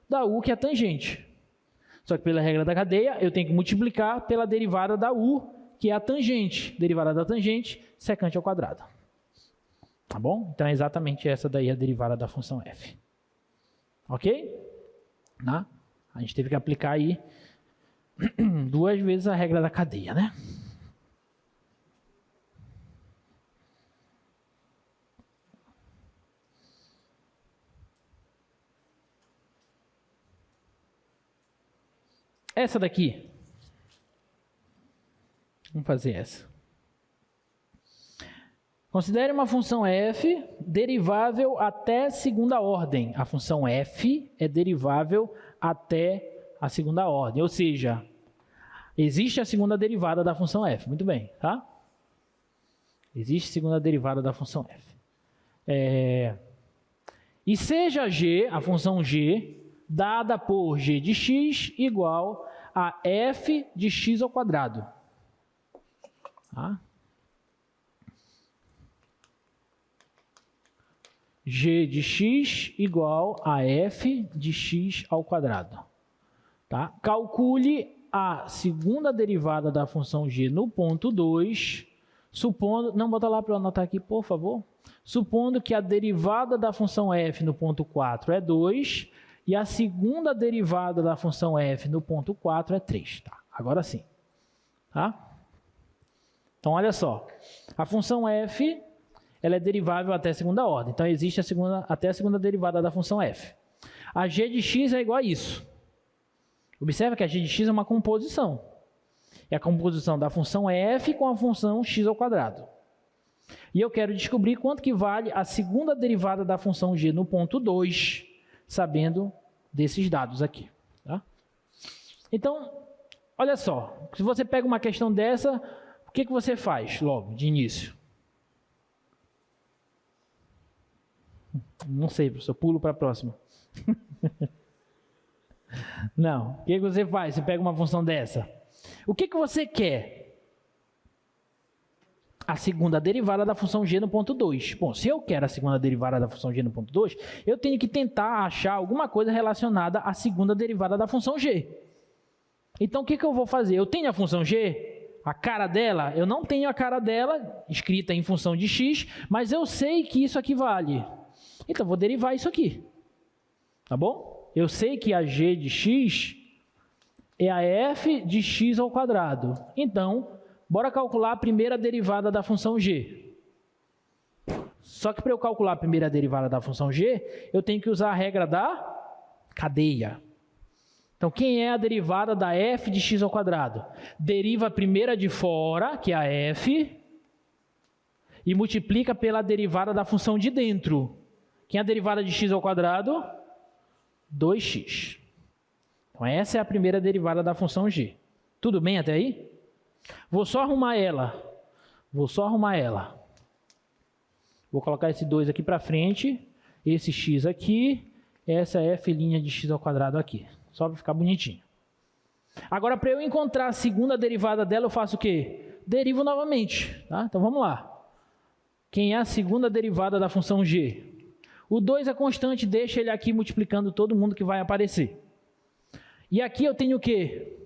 Speaker 1: da U, que é a tangente. Só que pela regra da cadeia, eu tenho que multiplicar pela derivada da U, que é a tangente. Derivada da tangente, secante ao quadrado. Tá bom? Então é exatamente essa daí a derivada da função f. Ok? Tá? A gente teve que aplicar aí 2 vezes a regra da cadeia, né? Essa daqui. Vamos fazer essa. Considere uma função f derivável até segunda ordem. A função f é derivável até a segunda ordem. Ou seja, existe a segunda derivada da função f. Muito bem, tá? Existe a segunda derivada da função f. E seja g, a função g, dada por g de x igual a f de x ao quadrado. Tá? G de x igual a f de x ao quadrado. Tá? Calcule a segunda derivada da função g no ponto 2, supondo... Não, bota lá para eu anotar aqui, por favor. Supondo que a derivada da função f no ponto 4 é 2 e a segunda derivada da função f no ponto 4 é 3. Tá, agora sim. Tá? Então, olha só. A função f ela é derivável até a segunda ordem. Então, existe até a segunda derivada da função f. A g de x é igual a isso. Observa que a g de x é uma composição. É a composição da função f com a função x ao quadrado. E eu quero descobrir quanto que vale a segunda derivada da função g no ponto 2, sabendo desses dados aqui. Tá? Então, olha só. Se você pega uma questão dessa, o que você faz logo, de início? Não sei, professor. Pulo para a próxima. Não. O que você faz? Você pega uma função dessa. O que você quer? A segunda derivada da função g no ponto 2. Bom, se eu quero a segunda derivada da função g no ponto 2, eu tenho que tentar achar alguma coisa relacionada à segunda derivada da função g. Então, o que eu vou fazer? Eu tenho a função g, a cara dela, eu não tenho a cara dela escrita em função de x, mas eu sei que isso aqui vale. Então, eu vou derivar isso aqui. Tá bom? Eu sei que a g de x é a f de x ao quadrado. Então, bora calcular a primeira derivada da função g. Só que para eu calcular a primeira derivada da função g, eu tenho que usar a regra da cadeia. Então, quem é a derivada da f de x ao quadrado? Deriva a primeira de fora, que é a f, e multiplica pela derivada da função de dentro. Quem é a derivada de x ao quadrado? 2x. Então, essa é a primeira derivada da função g. Tudo bem até aí? Vou só arrumar ela. Vou colocar esse 2 aqui para frente, esse x aqui, essa f' de x ao quadrado aqui. Só para ficar bonitinho. Agora, para eu encontrar a segunda derivada dela, eu faço o quê? Derivo novamente. Tá? Então, vamos lá. Quem é a segunda derivada da função g? O 2 é constante, deixa ele aqui multiplicando todo mundo que vai aparecer. E aqui eu tenho o quê?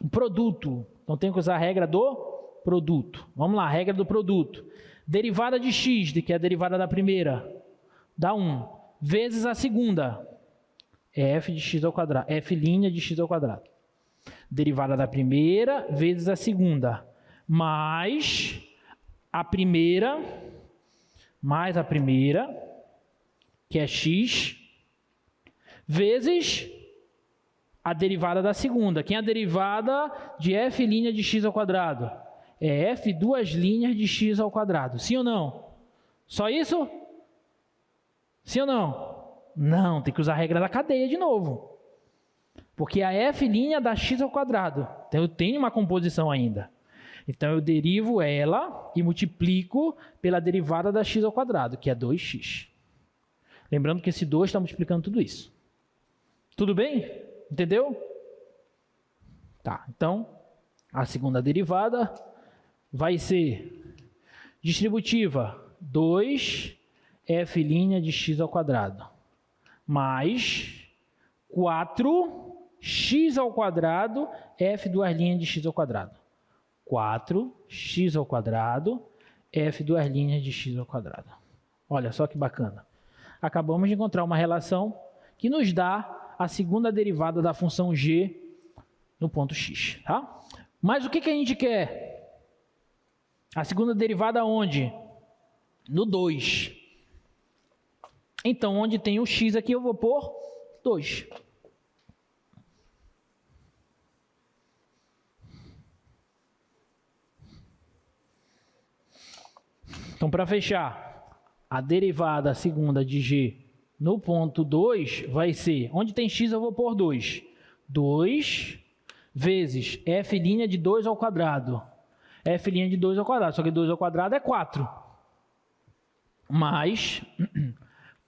Speaker 1: Um produto. Então, tenho que usar a regra do produto. Vamos lá, regra do produto. Derivada de x, que é a derivada da primeira, dá 1, vezes a segunda, é f de x ao quadrado, f' de x ao quadrado. Derivada da primeira vezes a segunda, mais a primeira, que é x, vezes a derivada da segunda. Quem é a derivada de f' de x ao quadrado? É f duas linhas de x ao quadrado. Sim ou não? Só isso? Sim ou não? Não, tem que usar a regra da cadeia de novo. Porque a f' dá x ao quadrado. Então, eu tenho uma composição ainda. Então, eu derivo ela e multiplico pela derivada da x ao quadrado, que é 2x. Lembrando que esse 2 está multiplicando tudo isso. Tudo bem? Entendeu? Tá, então, a segunda derivada vai ser distributiva 2 f' de x ao quadrado mais 4x ao quadrado f duas linhas de x ao quadrado. 4x ao quadrado f duas linhas de x ao quadrado. Olha só que bacana. Acabamos de encontrar uma relação que nos dá a segunda derivada da função g no ponto x. Tá? Mas o que a gente quer? A segunda derivada onde? No 2. Então, onde tem o x aqui, eu vou pôr 2. Então, para fechar, a derivada segunda de g no ponto 2 vai ser, onde tem x eu vou pôr 2. 2 vezes f' de 2 ao quadrado. F' de 2 ao quadrado, só que 2 ao quadrado é 4. Mais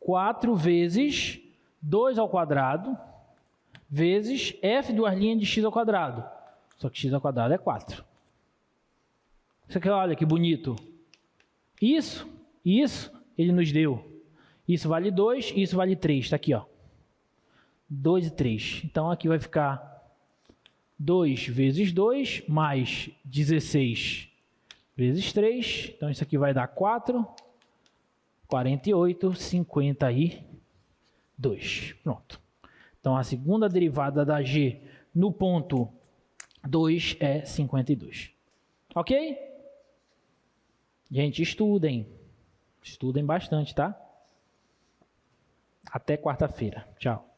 Speaker 1: 4 vezes 2 ao quadrado vezes f duas linhas de x ao quadrado. Só que x ao quadrado é 4. Isso aqui, olha que bonito. Isso, ele nos deu. Isso vale 2, isso vale 3. Está aqui, ó. 2 e 3. Então, aqui vai ficar 2 vezes 2, mais 16 vezes 3. Então, isso aqui vai dar 4, 48, 52. Pronto. Então, a segunda derivada da g no ponto 2 é 52. Ok? Gente, estudem. Estudem bastante, tá? Até quarta-feira. Tchau.